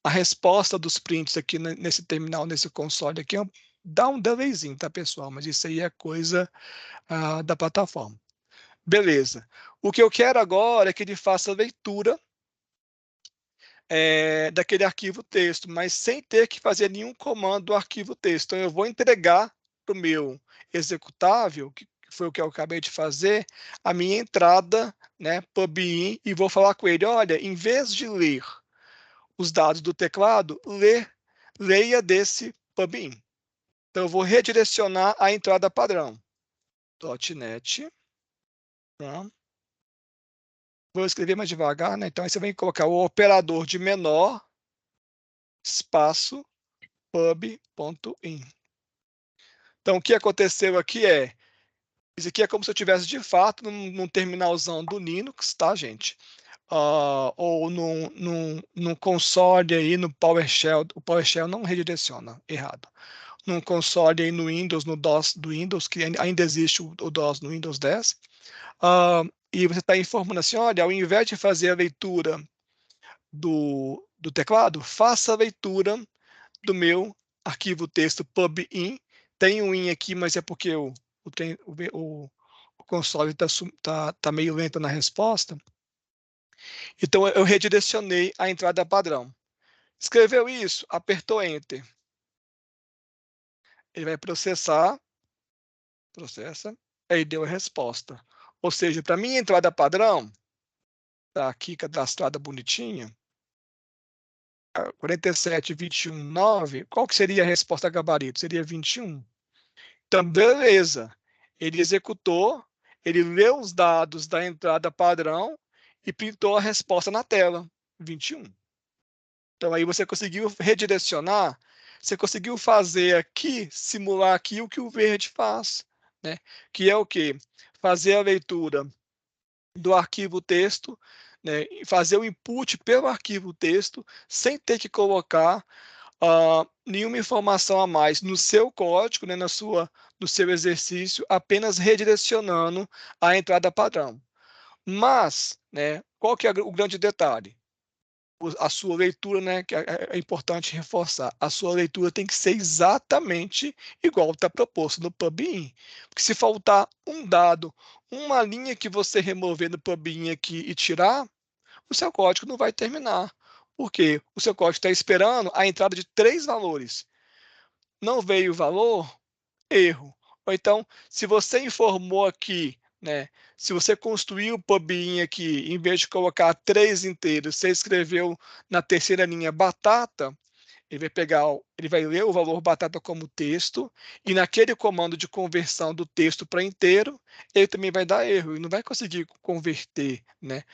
A resposta dos prints aqui nesse terminal, nesse console aqui, dá um delayzinho, tá, pessoal? Mas isso aí é coisa da plataforma. Beleza. O que eu quero agora é que ele faça a leitura daquele arquivo texto, mas sem ter que fazer nenhum comando do arquivo texto. Então, eu vou entregar para o meu executável, que foi o que eu acabei de fazer, a minha entrada, né, pub_in, e vou falar com ele, olha, em vez de ler os dados do teclado, leia desse pub_in. Então, eu vou redirecionar a entrada padrão. .NET. Tá? Vou escrever mais devagar, né? Então, aí você vai colocar o operador de menor, espaço, pub.in. Então, o que aconteceu aqui isso aqui é como se eu tivesse, de fato, num terminalzão do Linux, tá, gente? Ou num console aí no PowerShell. O PowerShell não redireciona, errado. Num console aí no Windows, no DOS do Windows, que ainda existe o DOS no Windows 10. E você está informando assim, olha, ao invés de fazer a leitura do teclado, faça a leitura do meu arquivo texto pub_in. Tem um in aqui, mas é porque o console está meio lento na resposta. Então, eu redirecionei a entrada padrão. Escreveu isso, apertou Enter. Ele vai processa, aí deu a resposta. Ou seja, para minha entrada padrão, está aqui cadastrada bonitinha, 47, 21, 9, qual que seria a resposta gabarito? Seria 21. Então, beleza. Ele executou, ele leu os dados da entrada padrão e printou a resposta na tela, 21. Então, aí você conseguiu redirecionar, você conseguiu fazer aqui, simular aqui o que o Verde faz, né? Que é o quê? Fazer a leitura do arquivo texto, né? E fazer o input pelo arquivo texto, sem ter que colocar nenhuma informação a mais no seu código, né, no seu exercício, apenas redirecionando a entrada padrão. Mas, né, qual que é o grande detalhe? A sua leitura, né, que é importante reforçar, a sua leitura tem que ser exatamente igual está proposto no PubIn. Porque se faltar um dado, uma linha que você remover no PubIn aqui e tirar, o seu código não vai terminar. Por quê? O seu código está esperando a entrada de 3 valores. Não veio o valor, erro. Ou então, se você informou aqui, né, se você construiu o PubIn aqui, em vez de colocar 3 inteiros, você escreveu na terceira linha batata, ele vai ler o valor batata como texto, e naquele comando de conversão do texto para inteiro, ele também vai dar erro, e não vai conseguir converter, né,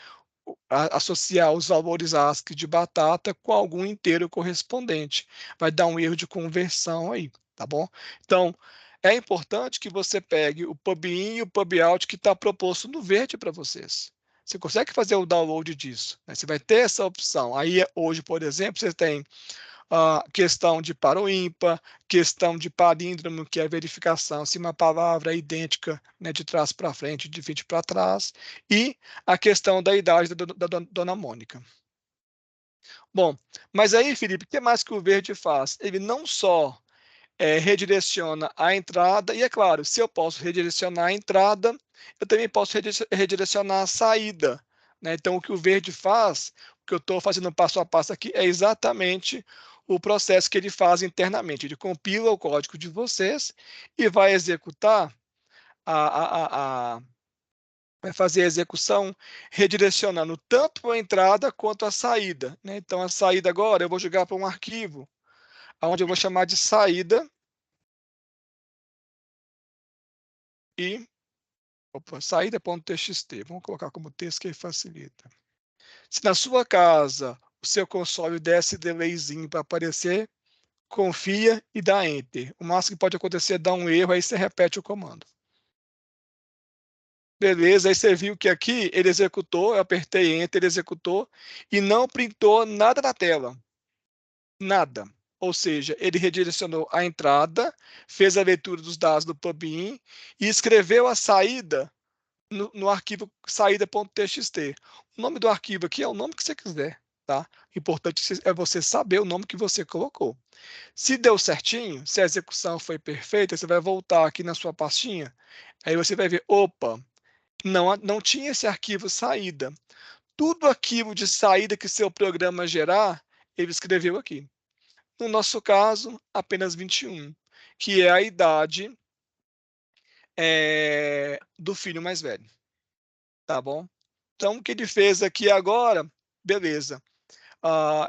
associar os valores ASCII de batata com algum inteiro correspondente. Vai dar um erro de conversão aí, tá bom? Então, é importante que você pegue o PubIn e o PubOut que está proposto no verde para vocês. Você consegue fazer o download disso, né? Você vai ter essa opção. Aí, hoje, por exemplo, você tem questão de par ou ímpar, questão de palíndromo, que é a verificação se uma palavra é idêntica, né, de trás para frente, de frente para trás, e a questão da idade da dona Mônica. Bom, mas aí, Felipe, o que mais que o verde faz? Ele não só redireciona a entrada, e é claro, se eu posso redirecionar a entrada, eu também posso redirecionar a saída, né? Então, o que o verde faz, o que eu estou fazendo passo a passo aqui, é exatamente o processo que ele faz internamente. Ele compila o código de vocês e vai executar vai fazer a execução redirecionando tanto a entrada quanto a saída, né? Então, a saída agora eu vou jogar para um arquivo, onde eu vou chamar de saída, e saída.txt, vamos colocar como texto que facilita. Se na sua casa o seu console desse delayzinho para aparecer, confia e dá Enter. O máximo que pode acontecer é dar um erro, aí você repete o comando. Beleza, aí você viu que aqui ele executou, eu apertei Enter, ele executou e não printou nada na tela. Nada. Ou seja, ele redirecionou a entrada, fez a leitura dos dados do PubIn e escreveu a saída no arquivo saída.txt. O nome do arquivo aqui é o nome que você quiser, tá? O importante é você saber o nome que você colocou. Se deu certinho, se a execução foi perfeita, você vai voltar aqui na sua pastinha, aí você vai ver, opa, não tinha esse arquivo saída. Tudo arquivo de saída que seu programa gerar, ele escreveu aqui. No nosso caso, apenas 21, que é a idade do filho mais velho. Tá bom? Então, o que ele fez aqui agora, beleza.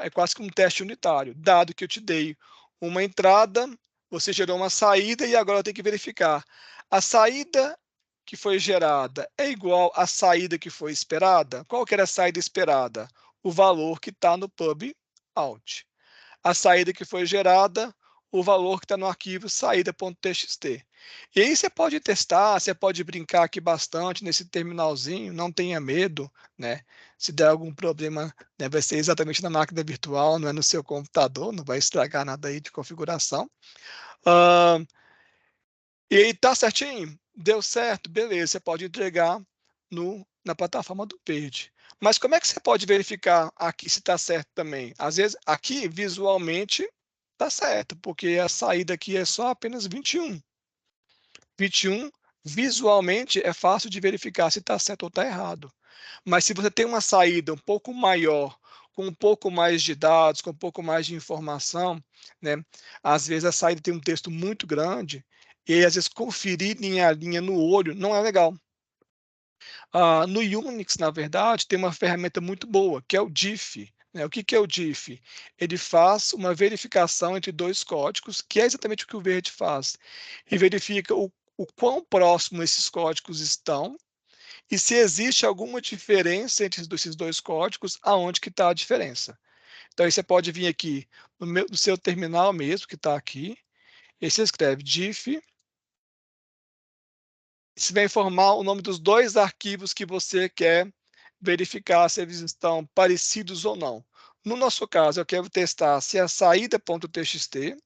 É quase que um teste unitário. Dado que eu te dei uma entrada, você gerou uma saída e agora eu tenho que verificar. A saída que foi gerada é igual à saída que foi esperada? Qual que era a saída esperada? O valor que está no PubOut. A saída que foi gerada, o valor que está no arquivo saída.txt. E aí você pode testar, você pode brincar aqui bastante nesse terminalzinho, não tenha medo, né? Se der algum problema, né, vai ser exatamente na máquina virtual, não é no seu computador, não vai estragar nada aí de configuração. E aí tá certinho? Deu certo? Beleza, você pode entregar na plataforma do Verde. Mas como é que você pode verificar aqui se está certo também? Às vezes, aqui, visualmente, está certo, porque a saída aqui é só apenas 21. 21, visualmente, é fácil de verificar se está certo ou está errado. Mas se você tem uma saída um pouco maior, com um pouco mais de dados, com um pouco mais de informação, né? Às vezes a saída tem um texto muito grande, e aí, às vezes, conferir linha a linha no olho não é legal. No Unix, na verdade, tem uma ferramenta muito boa, que é o diff. Né? O que é o diff? Ele faz uma verificação entre dois códigos, que é exatamente o que o Verde faz. E verifica o quão próximo esses códigos estão e se existe alguma diferença entre esses dois códigos, aonde que está a diferença. Então, aí você pode vir aqui no seu terminal mesmo, que está aqui, e você escreve diff. Você vai informar o nome dos dois arquivos que você quer verificar se eles estão parecidos ou não. No nosso caso, eu quero testar se a saída.txt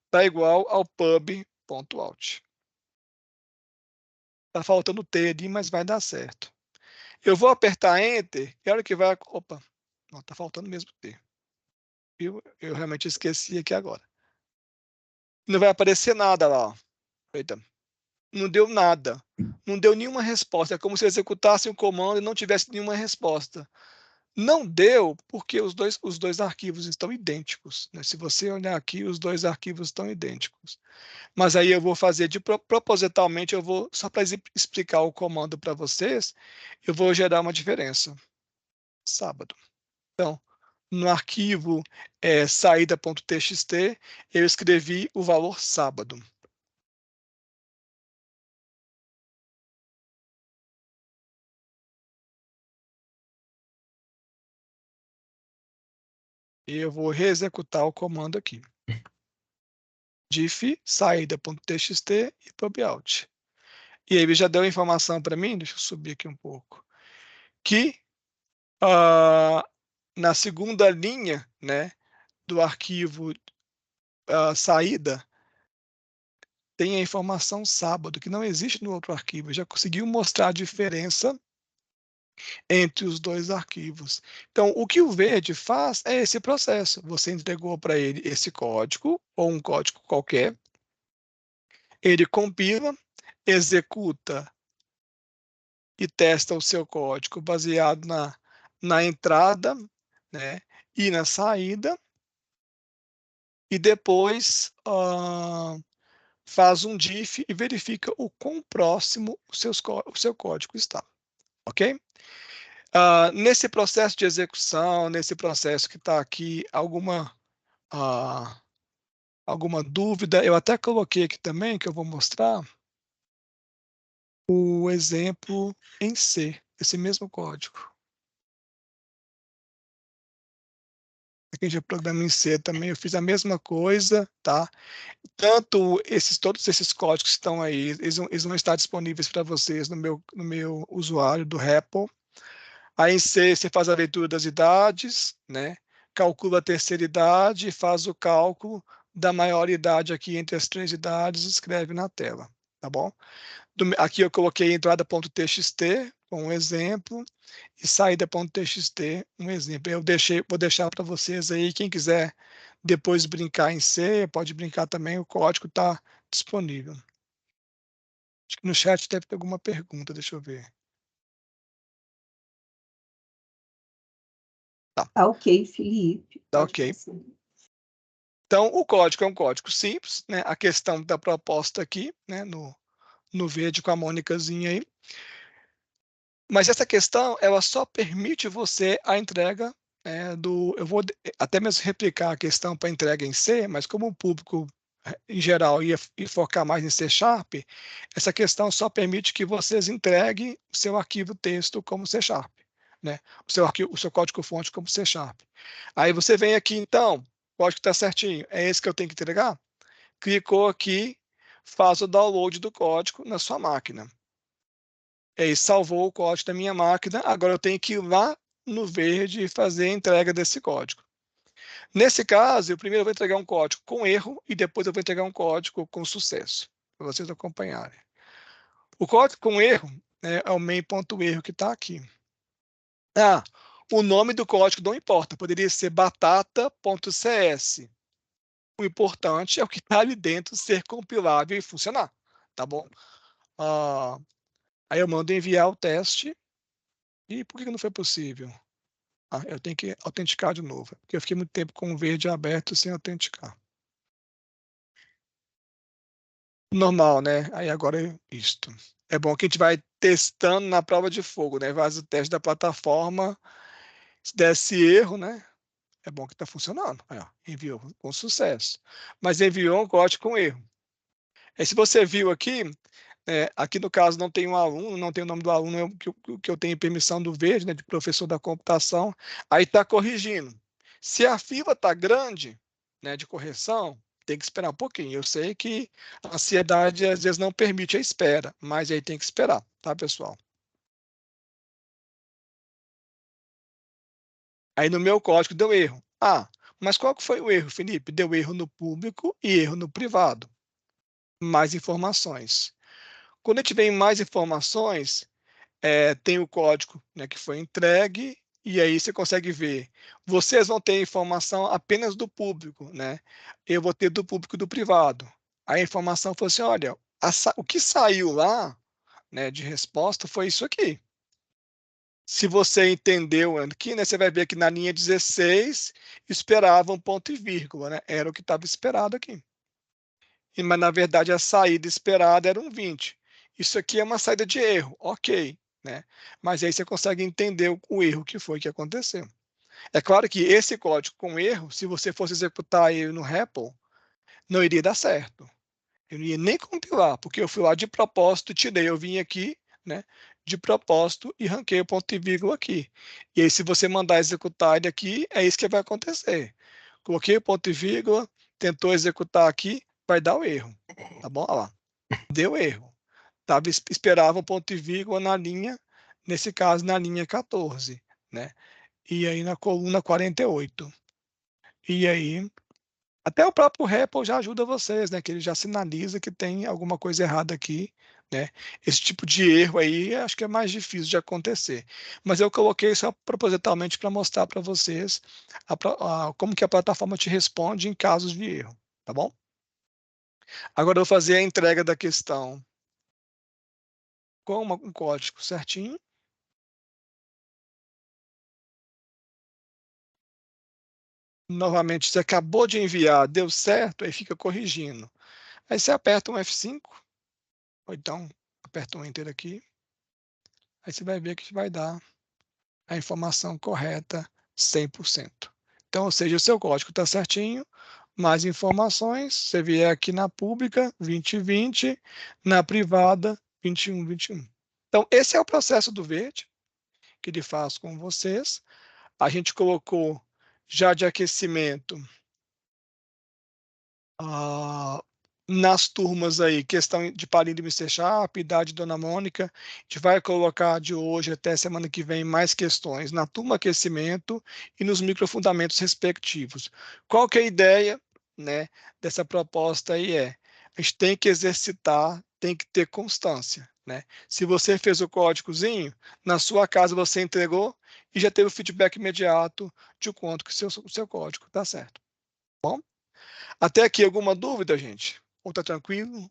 está igual ao pub.out. Está faltando T ali, mas vai dar certo. Eu vou apertar Enter, e a hora que vai... Opa, não, está faltando mesmo T. Viu? Eu realmente esqueci aqui agora. Não vai aparecer nada lá. Ó. Eita. Não deu nada. Não deu nenhuma resposta. É como se executasse um comando e não tivesse nenhuma resposta. Não deu porque os dois arquivos estão idênticos. Né? Se você olhar aqui, os dois arquivos estão idênticos. Mas aí eu vou fazer propositalmente, eu vou, só para explicar o comando para vocês, eu vou gerar uma diferença. Sábado. Então, no arquivo saída.txt, eu escrevi o valor sábado. E eu vou reexecutar o comando aqui. Diff saída.txt e pubout. E aí ele já deu informação para mim, deixa eu subir aqui um pouco, que na segunda linha, né, do arquivo saída, tem a informação sábado, que não existe no outro arquivo. Já conseguiu mostrar a diferença entre os dois arquivos. Então, o que o Verde faz é esse processo. Você entregou para ele esse código, ou um código qualquer, ele compila, executa e testa o seu código baseado na entrada, né, e na saída, e depois faz um diff e verifica o quão próximo o seu código está. Ok? Nesse processo de execução, nesse processo que está aqui, alguma dúvida, eu até coloquei aqui também, que eu vou mostrar, o exemplo em C, esse mesmo código. Aqui a gente programa em C também, eu fiz a mesma coisa, tá? Tanto todos esses códigos que estão aí, eles vão estar disponíveis para vocês no meu usuário do REPL. Aí em C você faz a leitura das idades, né? Calcula a terceira idade, faz o cálculo da maioridade aqui entre as três idades e escreve na tela, tá bom? Aqui eu coloquei entrada.txt, um exemplo, e saída.txt, um exemplo. Vou deixar para vocês aí, quem quiser depois brincar em C, pode brincar também, o código está disponível. Acho que no chat deve ter alguma pergunta, deixa eu ver.
Tá ok, Felipe.
Tá ok. Então, o código é um código simples, né? A questão da proposta aqui, né? No verde com a mônicazinha aí. Mas essa questão, ela só permite você a entrega eu vou até mesmo replicar a questão para entrega em C, mas como o público, em geral, ia focar mais em C#, essa questão só permite que vocês entreguem o seu arquivo texto como C#, né? O seu código-fonte como C#. Aí você vem aqui, então, o código está certinho, é esse que eu tenho que entregar? Clicou aqui, faz o download do código na sua máquina. E salvou o código da minha máquina, agora eu tenho que ir lá no Verde e fazer a entrega desse código. Nesse caso, eu primeiro vou entregar um código com erro e depois eu vou entregar um código com sucesso, para vocês acompanharem. O código com erro é o main.erro que está aqui. O nome do código não importa, poderia ser batata.cs. O importante é o que está ali dentro ser compilável e funcionar, tá bom? Aí eu mando enviar o teste. E por que não foi possível? Eu tenho que autenticar de novo, porque eu fiquei muito tempo com o Verde aberto sem autenticar. Normal, né? Aí agora é isto. É bom que a gente vai testando na prova de fogo, né? Faz o teste da plataforma, se desse erro, né? É bom que está funcionando. Aí, ó, enviou com sucesso. Mas enviou um código com erro. Aí, se você viu aqui, aqui no caso não tem um aluno, não tem o nome do aluno, que eu tenho permissão do Verde, né, de professor da computação, aí está corrigindo. Se a fila está grande, né, de correção, tem que esperar um pouquinho. Eu sei que a ansiedade às vezes não permite a espera, mas aí tem que esperar, tá, pessoal? Aí no meu código deu erro. Ah, mas qual que foi o erro, Felipe? Deu erro no público e erro no privado. Mais informações. Quando a gente vem mais informações, tem o código, né, que foi entregue, e aí você consegue ver. Vocês vão ter informação apenas do público, né? Eu vou ter do público e do privado. A informação foi assim, olha, o que saiu lá, né, de resposta foi isso aqui. Se você entendeu aqui, né, você vai ver que na linha 16 esperava um ponto e vírgula, né? Era o que estava esperado aqui. Mas, na verdade, a saída esperada era um 20. Isso aqui é uma saída de erro, ok, né? Mas aí você consegue entender o erro que foi que aconteceu. É claro que esse código com erro, se você fosse executar ele no REPL, não iria dar certo. Eu não ia nem compilar, porque eu fui lá de propósito, tirei, eu vim aqui, né, de propósito e ranquei o ponto e vírgula aqui. E aí, se você mandar executar ele aqui, é isso que vai acontecer. Coloquei o ponto e vírgula, tentou executar aqui, vai dar o erro. Tá bom? Olha lá. Deu erro. Esperava um ponto e vírgula na linha, nesse caso, na linha 14, né? E aí na coluna 48. E aí, até o próprio REPL já ajuda vocês, né? Que ele já sinaliza que tem alguma coisa errada aqui, né? Esse tipo de erro aí, acho que é mais difícil de acontecer. Mas eu coloquei só propositalmente para mostrar para vocês como que a plataforma te responde em casos de erro, tá bom? Agora eu vou fazer a entrega da questão com um código certinho. Novamente, você acabou de enviar, deu certo, aí fica corrigindo. Aí você aperta um F5, ou então aperta um Enter aqui. Aí você vai ver que vai dar a informação correta 100%. Então, ou seja, o seu código está certinho, mais informações, você vier aqui na pública, 2020, na privada, 2121. Então, esse é o processo do Verde, que ele faz com vocês. A gente colocou já de aquecimento nas turmas aí, questão de Palíndromo e C Sharp, idade Dona Mônica, a gente vai colocar de hoje até semana que vem mais questões na turma aquecimento e nos microfundamentos respectivos. Qual que é a ideia, né, dessa proposta aí a gente tem que exercitar, tem que ter constância, né? Se você fez o códigozinho, na sua casa você entregou e já teve o feedback imediato de quanto que o seu código está certo. Bom? Até aqui, alguma dúvida, gente? Ou tá tranquilo?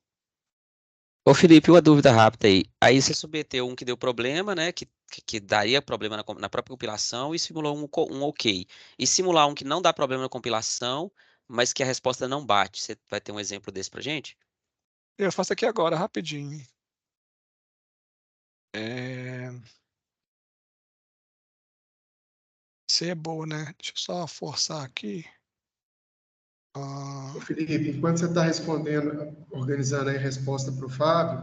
Ô, Felipe, uma dúvida rápida aí. Aí você submeteu um que deu problema, né? Que daria problema na própria compilação e simulou um OK. E simular um que não dá problema na compilação, mas que a resposta não bate. Você vai ter um exemplo desse pra gente?
Eu faço aqui agora, rapidinho. Você é boa, né? Deixa eu só forçar aqui.
Felipe, enquanto você está respondendo, organizando a resposta para o Fábio,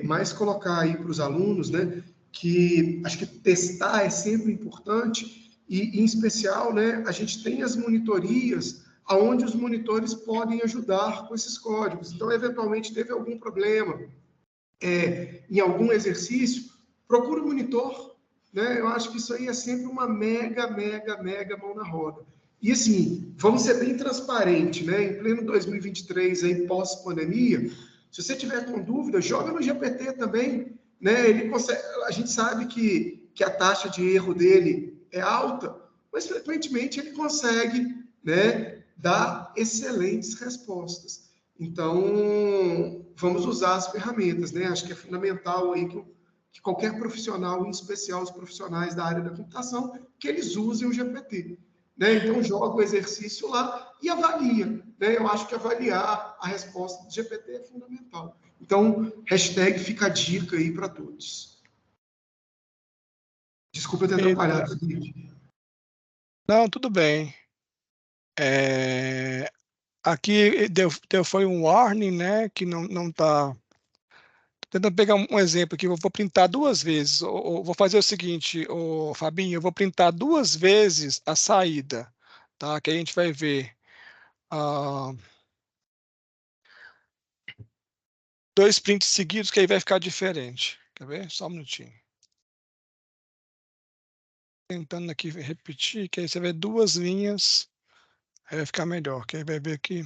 mais colocar aí para os alunos, né, que acho que testar é sempre importante e, em especial, né, a gente tem as monitorias aonde os monitores podem ajudar com esses códigos. Então, eventualmente, teve algum problema em algum exercício, procura o monitor, né? Eu acho que isso aí é sempre uma mega mão na roda. E assim, vamos ser bem transparentes, né? Em pleno 2023, aí pós-pandemia, se você tiver com dúvida, joga no GPT também, né? Ele consegue, a gente sabe que a taxa de erro dele é alta, mas frequentemente ele consegue, né, dar excelentes respostas. Então, vamos usar as ferramentas, né? Acho que é fundamental aí que qualquer profissional, em especial os profissionais da área da computação, que eles usem o GPT. Né? Então, joga o exercício lá e avalia. Né? Eu acho que avaliar a resposta do GPT é fundamental. Então, hashtag fica a dica aí para todos. Desculpa ter atrapalhado, Felipe.
Não, tudo bem. Aqui foi um warning, né? Que não está. Tentando pegar um exemplo aqui, eu vou printar duas vezes. Vou fazer o seguinte, Fabinho, eu vou printar duas vezes a saída, tá? Que a gente vai ver. Dois prints seguidos, que aí vai ficar diferente. Quer ver? Só um minutinho. tentando aqui repetir, que aí você vê 2 linhas, aí vai ficar melhor, que aí vai ver aqui.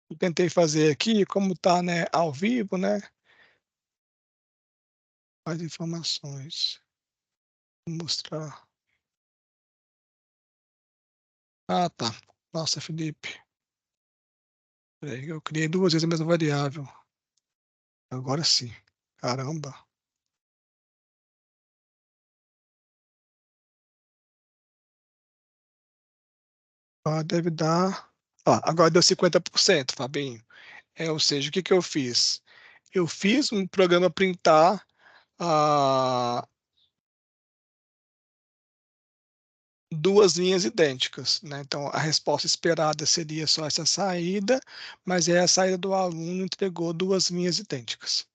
Eu tentei fazer aqui, como está, né, ao vivo, né? As informações. Vou mostrar. Ah, tá. Nossa, Felipe. Peraí, eu criei 2 vezes a mesma variável. Agora sim. Caramba. Ah, deve dar... agora deu 50%, Fabinho. Ou seja, o que eu fiz? Eu fiz um programa printar ah, 2 linhas idênticas, né? Então, a resposta esperada seria só essa saída, mas a saída do aluno entregou 2 linhas idênticas.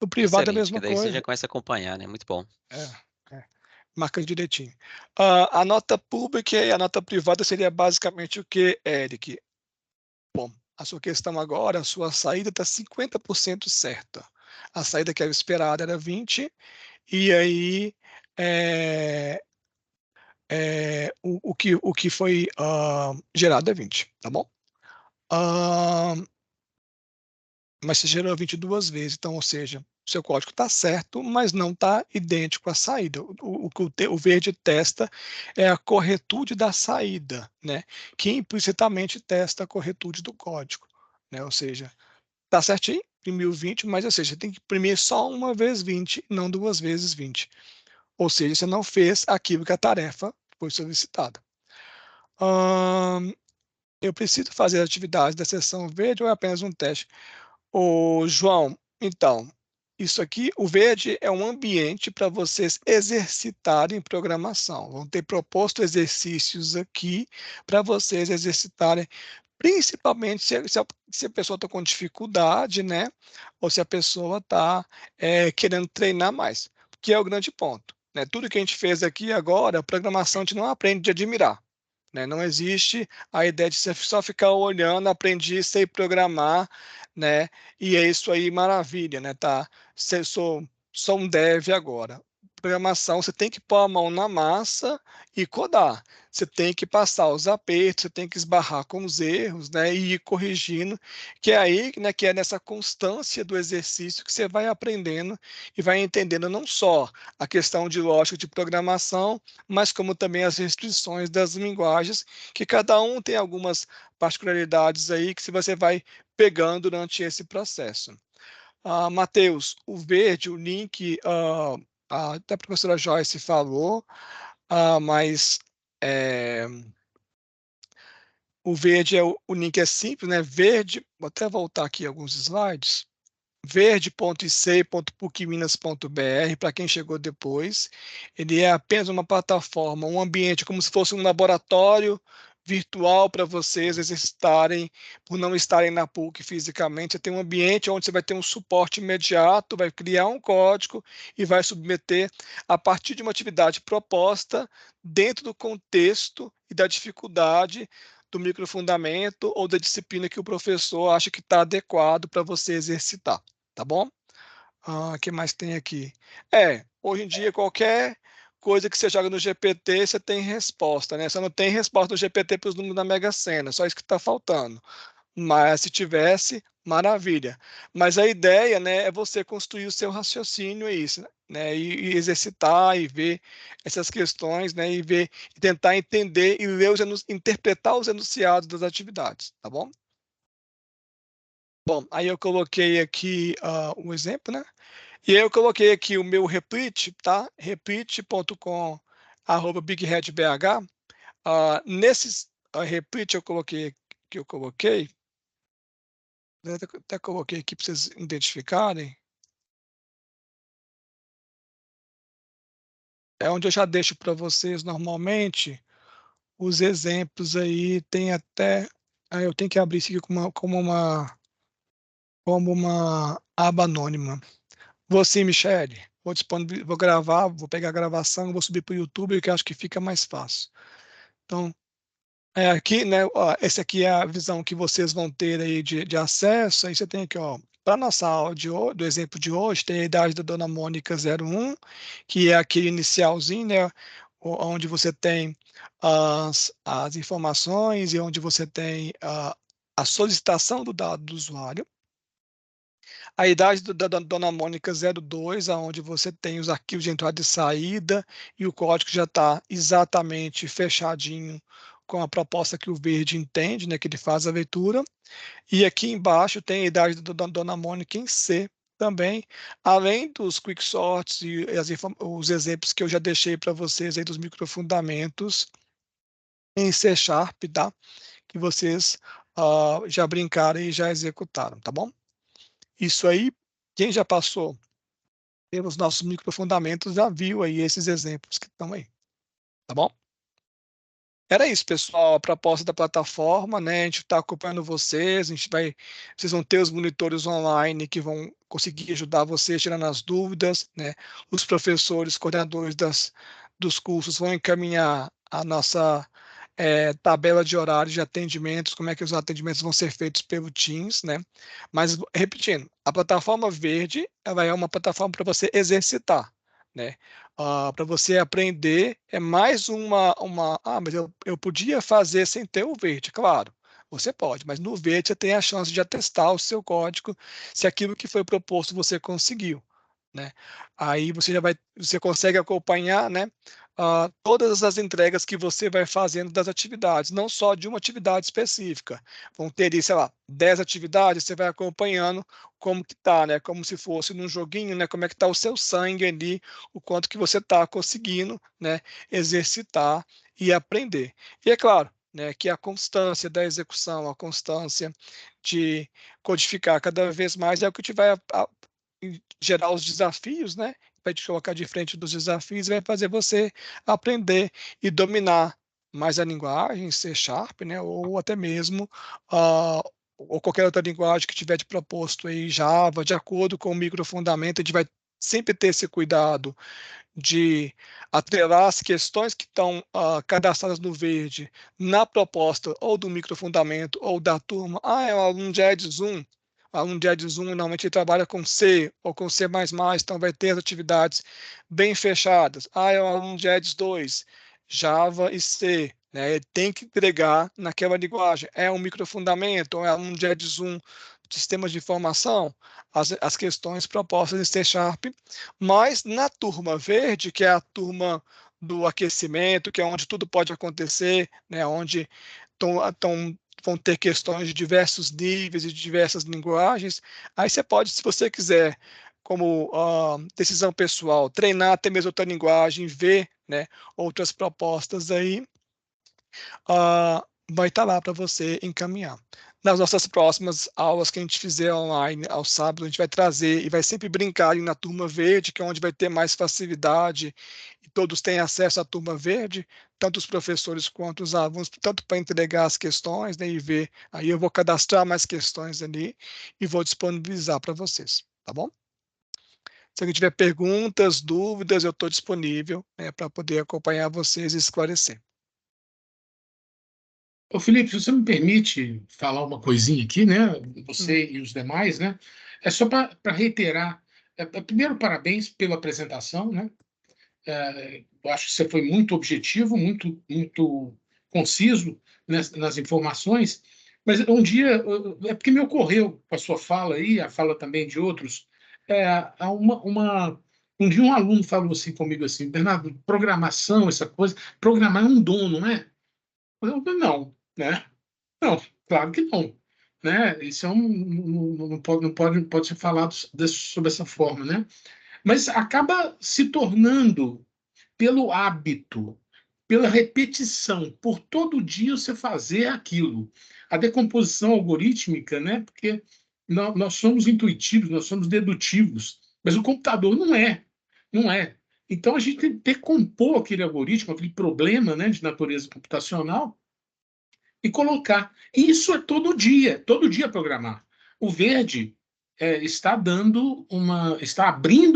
O privado é a
Excelente,
mesma
que daí você
coisa.
já começa a acompanhar, né? Muito bom.
Marca direitinho. A nota pública e a nota privada seria basicamente o que, Eric? Bom, a sua questão agora, a sua saída está 50% certa. A saída que era esperada era 20, e aí o que foi gerado é 20, tá bom? Mas você gerou 22 vezes, então, ou seja, o seu código está certo, mas não está idêntico à saída. O que o verde testa é a corretude da saída, né? Que implicitamente testa a corretude do código, né? Ou seja, está certinho, imprimiu 20, mas, ou seja, você tem que imprimir só uma vez 20, não 2 vezes 20. Ou seja, você não fez aquilo que a tarefa foi solicitada. Eu preciso fazer as atividades da seção verde ou é apenas um teste? Ô, João, então, isso aqui, o verde é um ambiente para vocês exercitarem programação. Vão ter proposto exercícios aqui para vocês exercitarem, principalmente se a pessoa está com dificuldade, né? Ou se a pessoa está querendo treinar mais, que é o grande ponto, né? Tudo que a gente fez aqui agora, a programação a gente não aprende de admirar. Né? Não existe a ideia de você só ficar olhando, aprendi, sei programar, né? E é isso aí, maravilha, né? Tá? Sou um dev agora. Programação, você tem que pôr a mão na massa e codar. Você tem que passar os apertos, você tem que esbarrar com os erros, né? E ir corrigindo, que é aí, né? Que é nessa constância do exercício que você vai aprendendo e vai entendendo não só a questão de lógica de programação, mas como também as restrições das linguagens, que cada um tem algumas particularidades aí que você vai pegando durante esse processo. Matheus, o verde, o link, até a professora Joyce falou, mas o verde, o link é simples, né? Verde, vou até voltar aqui alguns slides. verde.ic.pucminas.br, para quem chegou depois. Ele é apenas uma plataforma, um ambiente como se fosse um laboratório virtual para vocês exercitarem, por não estarem na PUC fisicamente. Você tem um ambiente onde você vai ter um suporte imediato, vai criar um código e vai submeter a partir de uma atividade proposta dentro do contexto e da dificuldade do microfundamento ou da disciplina que o professor acha que está adequado para você exercitar, tá bom? O que mais tem aqui? Hoje em dia, qualquer coisa que você joga no GPT, você tem resposta, né? Você não tem resposta no GPT para os números da Mega Sena, só isso que está faltando. Mas se tivesse, maravilha. Mas a ideia, né, é você construir o seu raciocínio, é isso, né? E exercitar e ver essas questões, né? E ver, e tentar entender e ler interpretar os enunciados das atividades, tá bom? Bom, aí eu coloquei aqui um exemplo, né? E aí eu coloquei aqui o meu Replit, tá? Replit.com @bigheadbh. Nesses Replit que eu coloquei, até coloquei aqui para vocês identificarem. É onde eu já deixo para vocês normalmente os exemplos aí. Tem até. Eu tenho que abrir isso aqui como uma aba anônima. Vou sim, Michele. Vou gravar, vou pegar a gravação, vou subir para o YouTube, que eu acho que fica mais fácil. Então, aqui, né? Essa aqui é a visão que vocês vão ter aí de acesso. Aí você tem aqui, ó, para nossa aula do exemplo de hoje, tem a idade da Dona Mônica 01, que é aquele inicialzinho, né, onde você tem as informações e onde você tem a solicitação do dado do usuário. A idade da Dona Mônica 02, onde você tem os arquivos de entrada e saída e o código já está exatamente fechadinho com a proposta que o verde entende, né, que ele faz a leitura. E aqui embaixo tem a idade da Dona Mônica em C também, além dos quicksorts e os exemplos que eu já deixei para vocês aí dos microfundamentos em C#, tá? Que vocês já brincaram e já executaram, tá bom? Isso aí, quem já passou pelos nossos microfundamentos já viu aí esses exemplos que estão aí, tá bom? Era isso, pessoal, a proposta da plataforma, né? A gente está acompanhando vocês, vocês vão ter os monitores online que vão conseguir ajudar vocês tirando as dúvidas, né? Os professores, coordenadores dos cursos vão encaminhar a nossa tabela de horários de atendimentos, como é que os atendimentos vão ser feitos pelo Teams, né? Mas, repetindo, a plataforma verde, ela é uma plataforma para você exercitar, né? Para você aprender, é mais mas eu podia fazer sem ter o verde, claro. Você pode, mas no verde você tem a chance de atestar o seu código se aquilo que foi proposto você conseguiu, né? Aí você consegue acompanhar, né, todas as entregas que você vai fazendo das atividades, não só de uma atividade específica. Vão ter, sei lá, 10 atividades, você vai acompanhando como que tá, né? Como se fosse num joguinho, né? Como é que tá o seu sangue ali, o quanto que você está conseguindo, né, exercitar e aprender. E é claro, né, que a constância da execução, a constância de codificar cada vez mais é o que te vai gerar os desafios, né? Vai te colocar de frente dos desafios e vai fazer você aprender e dominar mais a linguagem, C#, né? Ou até mesmo ou qualquer outra linguagem que tiver te proposto aí, Java, de acordo com o microfundamento, a gente vai sempre ter esse cuidado de atrelar as questões que estão cadastradas no verde na proposta ou do microfundamento ou da turma. É um aluno de EDS 1. O aluno de EDS 1 normalmente ele trabalha com C ou com C++, então vai ter as atividades bem fechadas. É um aluno de EDS 2, Java e C. Né? Ele tem que entregar naquela linguagem. É um microfundamento ou é aluno de EDS 1, sistemas de informação, as questões propostas em C#, mas na turma verde, que é a turma do aquecimento, que é onde tudo pode acontecer, né, onde vão ter questões de diversos níveis e de diversas linguagens, aí você pode, se você quiser, como decisão pessoal, treinar até mesmo outra linguagem, ver, né, outras propostas aí, vai estar lá para você encaminhar. Nas nossas próximas aulas que a gente fizer online aos sábados, a gente vai trazer e vai sempre brincar ali na turma verde, que é onde vai ter mais facilidade e todos têm acesso à turma verde, tanto os professores quanto os alunos, tanto para entregar as questões, né, e ver. Aí eu vou cadastrar mais questões ali e vou disponibilizar para vocês, tá bom? Se alguém tiver perguntas, dúvidas, eu estou disponível, né, para poder acompanhar vocês e esclarecer.
Ô, Felipe, se você me permite falar uma coisinha aqui, né? Você e os demais, né? É só para reiterar. Primeiro, parabéns pela apresentação, né? Eu acho que você foi muito objetivo, muito conciso nas informações. Mas um dia, é porque me ocorreu com a sua fala aí, a fala também de outros, um dia um aluno falou assim comigo assim, Bernardo, programação, essa coisa, programar é um dom, não é? Eu falei, não, né? Não, claro que não, né? Isso não pode ser falado sobre essa forma, né? Mas acaba se tornando pelo hábito, pela repetição, por todo dia você fazer aquilo. A decomposição algorítmica, né? Porque nós somos intuitivos, nós somos dedutivos, mas o computador não é, não é. Então a gente tem que decompor aquele algoritmo, aquele problema, né, de natureza computacional e colocar. Isso é todo dia programar. O verde está abrindo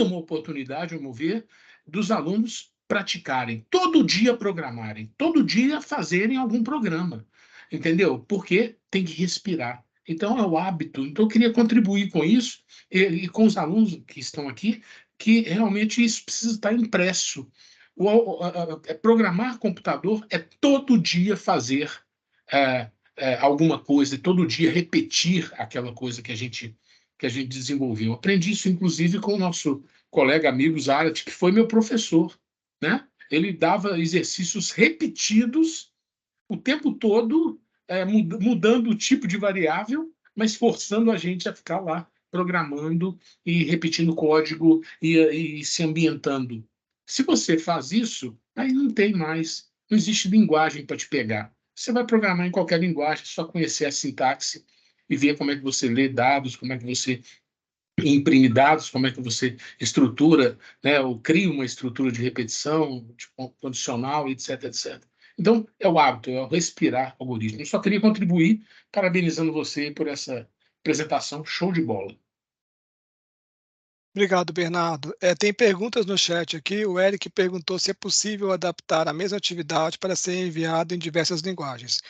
uma oportunidade, ao meu ver, dos alunos praticarem, todo dia programarem, todo dia fazerem algum programa, entendeu? Porque tem que respirar. Então, é o hábito. Então, eu queria contribuir com isso e com os alunos que estão aqui, que realmente isso precisa estar impresso. Programar computador é todo dia fazer alguma coisa, todo dia repetir aquela coisa que a gente desenvolveu. Aprendi isso, inclusive, com o nosso colega amigo Zarat, que foi meu professor, né? Ele dava exercícios repetidos o tempo todo, mudando o tipo de variável, mas forçando a gente a ficar lá programando e repetindo código e se ambientando. Se você faz isso, aí não tem mais, não existe linguagem para te pegar. Você vai programar em qualquer linguagem, é só conhecer a sintaxe e ver como é que você lê dados, como é que você imprime dados, como é que você estrutura, né, ou cria uma estrutura de repetição, de condicional, etc, etc. Então, é o hábito, é o respirar algoritmo. Eu só queria contribuir, parabenizando você por essa apresentação show de bola.
Obrigado, Bernardo. Tem perguntas no chat aqui. O Eric perguntou se é possível adaptar a mesma atividade para ser enviada em diversas linguagens.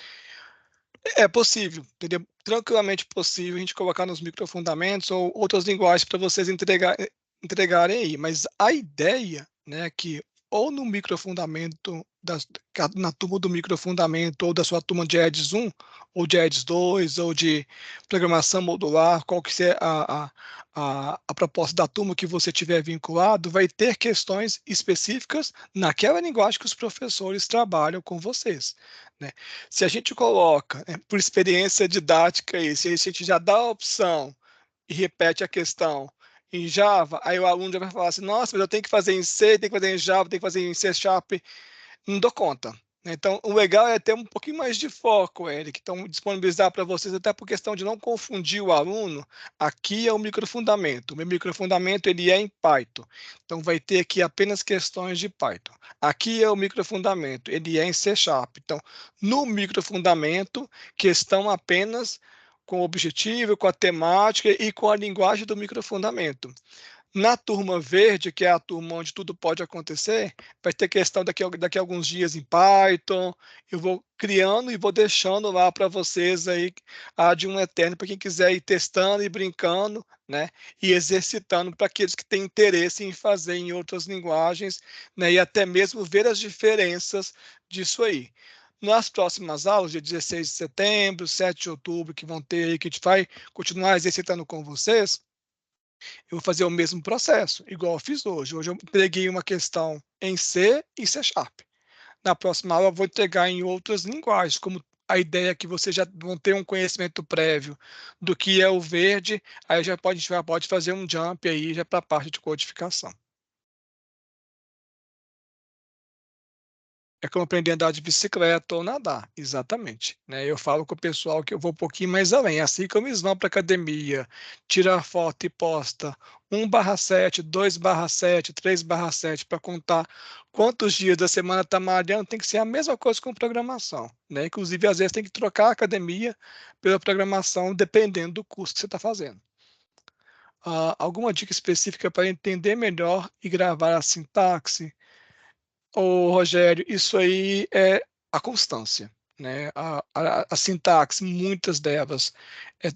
É possível, entendeu? Tranquilamente possível a gente colocar nos microfundamentos ou outras linguagens para vocês entregarem aí. Mas a ideia, né, é que ou no microfundamento, na turma do microfundamento, ou da sua turma de EDS 1, ou de EDS 2, ou de programação modular, qual que seja a proposta da turma que você tiver vinculado, vai ter questões específicas naquela linguagem que os professores trabalham com vocês, né? Se a gente coloca, né, por experiência didática, aí, se a gente já dá a opção e repete a questão em Java, aí o aluno já vai falar assim, nossa, mas eu tenho que fazer em C, tenho que fazer em Java, tenho que fazer em C#, não dou conta. Então, o legal é ter um pouquinho mais de foco, Eric. Então, disponibilizar para vocês, até por questão de não confundir o aluno, aqui é o microfundamento. O meu microfundamento ele é em Python. Então, vai ter aqui apenas questões de Python. Aqui é o microfundamento, ele é em C#. Então, no microfundamento, questão apenas com o objetivo, com a temática e com a linguagem do microfundamento. Na turma verde, que é a turma onde tudo pode acontecer, vai ter questão daqui a alguns dias em Python. Eu vou criando e vou deixando lá para vocês aí de um eterno para quem quiser ir testando e brincando, né? E exercitando para aqueles que têm interesse em fazer em outras linguagens, né? E até mesmo ver as diferenças disso aí. Nas próximas aulas, dia 16 de setembro, 7 de outubro, que vão ter aí, que a gente vai continuar exercitando com vocês, eu vou fazer o mesmo processo, igual eu fiz hoje. Hoje eu peguei uma questão em C e C#. Na próxima aula eu vou entregar em outras linguagens, como a ideia é que vocês já vão ter um conhecimento prévio do que é o verde, aí a gente já pode fazer um jump aí já para a parte de codificação. É como aprender a andar de bicicleta ou nadar, exatamente, né? Eu falo com o pessoal que eu vou um pouquinho mais além, assim como eles vão para a academia, tira foto e posta 1/7, 2/7, 3/7 para contar quantos dias da semana está malhando, tem que ser a mesma coisa com programação, né? Inclusive, às vezes tem que trocar a academia pela programação, dependendo do curso que você está fazendo. Alguma dica específica para entender melhor e gravar a sintaxe? Ô, Rogério, isso aí é a constância, né? A sintaxe, muitas delas, é,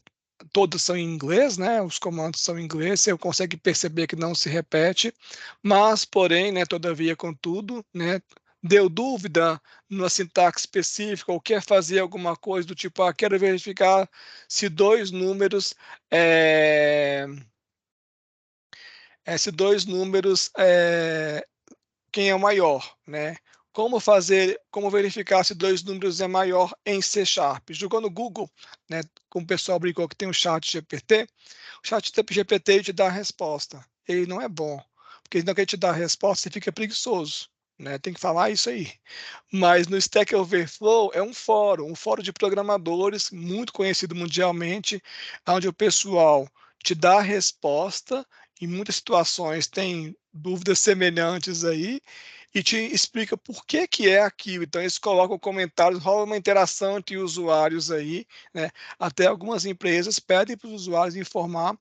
todas são em inglês, né? Os comandos são em inglês, você consegue perceber que não se repete, mas, porém, né, todavia, contudo, né, deu dúvida numa sintaxe específica ou quer fazer alguma coisa do tipo, quero verificar se dois números quem é o maior, né? Como verificar se dois números é maior em C#. Jogou no Google, né? Como o pessoal brincou que tem o chat GPT, o chat GPT te dá a resposta. Ele não é bom, porque não quer te dar a resposta, você fica preguiçoso, né? Tem que falar isso aí. Mas no Stack Overflow é um fórum de programadores muito conhecido mundialmente, onde o pessoal te dá a resposta. Em muitas situações tem dúvidas semelhantes aí e te explica por que é aquilo. Então eles colocam comentários, rola uma interação entre usuários aí, né? Até algumas empresas pedem para os usuários informar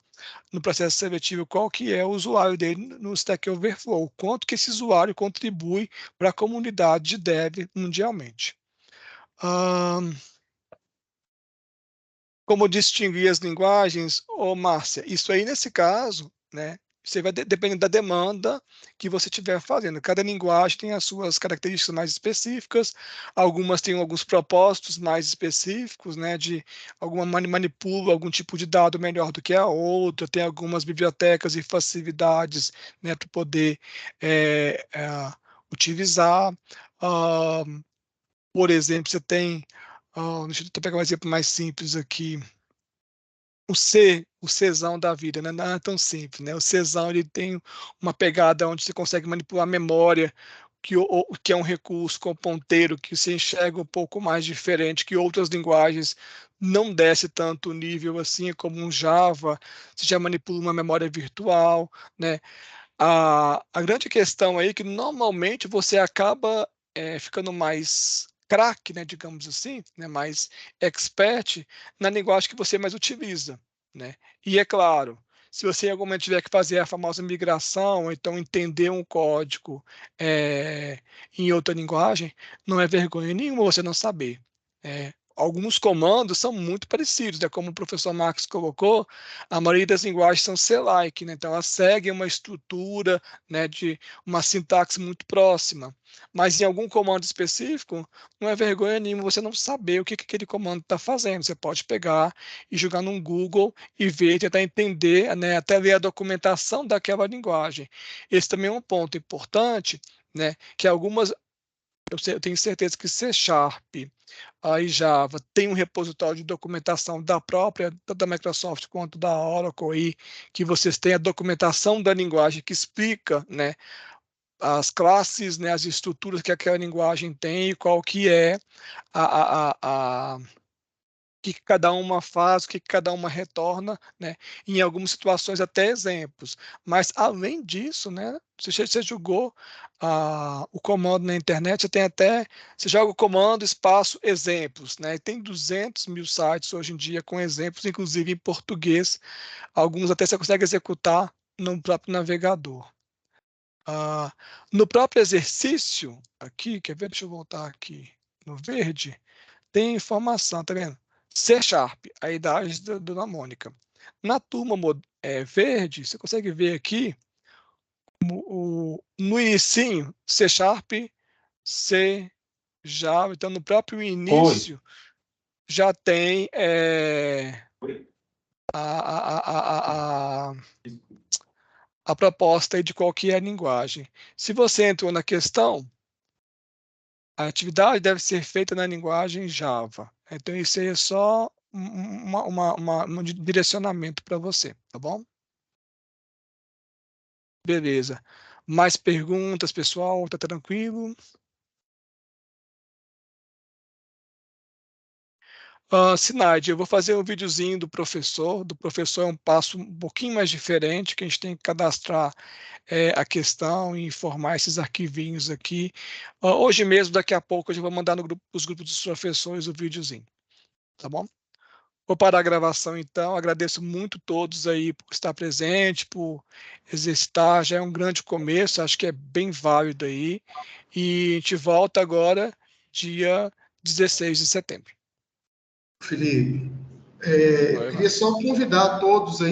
no processo seletivo qual que é o usuário dele no Stack Overflow, quanto que esse usuário contribui para a comunidade de dev mundialmente. Como distinguir as linguagens? Ô, Márcia, isso aí, nesse caso, né, você vai dependendo da demanda que você estiver fazendo. Cada linguagem tem as suas características mais específicas, algumas têm alguns propósitos mais específicos, né, de alguma manipula algum tipo de dado melhor do que a outra, tem algumas bibliotecas e facilidades, né, para poder utilizar. Por exemplo, você tem, deixa eu pegar um exemplo mais simples aqui, o Czão da vida, né? Não é tão simples, né? O Czão, ele tem uma pegada onde você consegue manipular a memória, que é um recurso com ponteiro que você enxerga um pouco mais diferente que outras linguagens, não desce tanto o nível assim como um Java, você já manipula uma memória virtual, né? A grande questão aí é que normalmente você acaba ficando mais craque, né, digamos assim, né, mais expert na linguagem que você mais utiliza, né? E é claro, se você em algum momento tiver que fazer a famosa migração, ou então entender um código em outra linguagem, não é vergonha nenhuma você não saber. Alguns comandos são muito parecidos, né? Como o professor Marcos colocou, a maioria das linguagens são C-like, né? Então elas seguem uma estrutura, né, de uma sintaxe muito próxima. Mas em algum comando específico, não é vergonha nenhuma você não saber o que aquele comando está fazendo. Você pode pegar e jogar no Google e ver, tentar entender, né, até ler a documentação daquela linguagem. Esse também é um ponto importante, né, que algumas eu tenho certeza que C# e Java tem um repositório de documentação da própria, tanto da Microsoft quanto da Oracle, aí, que vocês têm a documentação da linguagem que explica, né, as classes, né, as estruturas que aquela linguagem tem e qual que é o que cada uma faz, o que cada uma retorna, né? Em algumas situações até exemplos. Mas além disso, né? Você jogou o comando na internet, você joga o comando espaço exemplos, né? E tem 200 mil sites hoje em dia com exemplos, inclusive em português. Alguns até você consegue executar no próprio navegador. No próprio exercício, aqui, quer ver? Deixa eu voltar aqui no verde. Tem informação, tá vendo? C#, a idade da Dona Mônica. Na turma verde, você consegue ver aqui no inicinho, C#, C, Java. Então, no próprio início, já tem a proposta aí de qual que é a linguagem. Se você entrou na questão, a atividade deve ser feita na linguagem Java. Então, isso aí é só um direcionamento para você, tá bom? Beleza. Mais perguntas, pessoal? Tá tranquilo? Sinaide, eu vou fazer um videozinho do professor. Do professor é um passo um pouquinho mais diferente, que a gente tem que cadastrar a questão e informar esses arquivinhos aqui. Hoje mesmo, daqui a pouco, eu já vou mandar os grupos dos professores o videozinho. Tá bom? Vou parar a gravação, então. Agradeço muito todos aí por estar presente, por exercitar. Já é um grande começo, acho que é bem válido aí. E a gente volta agora, dia 16 de setembro.
Felipe, queria só convidar todos aí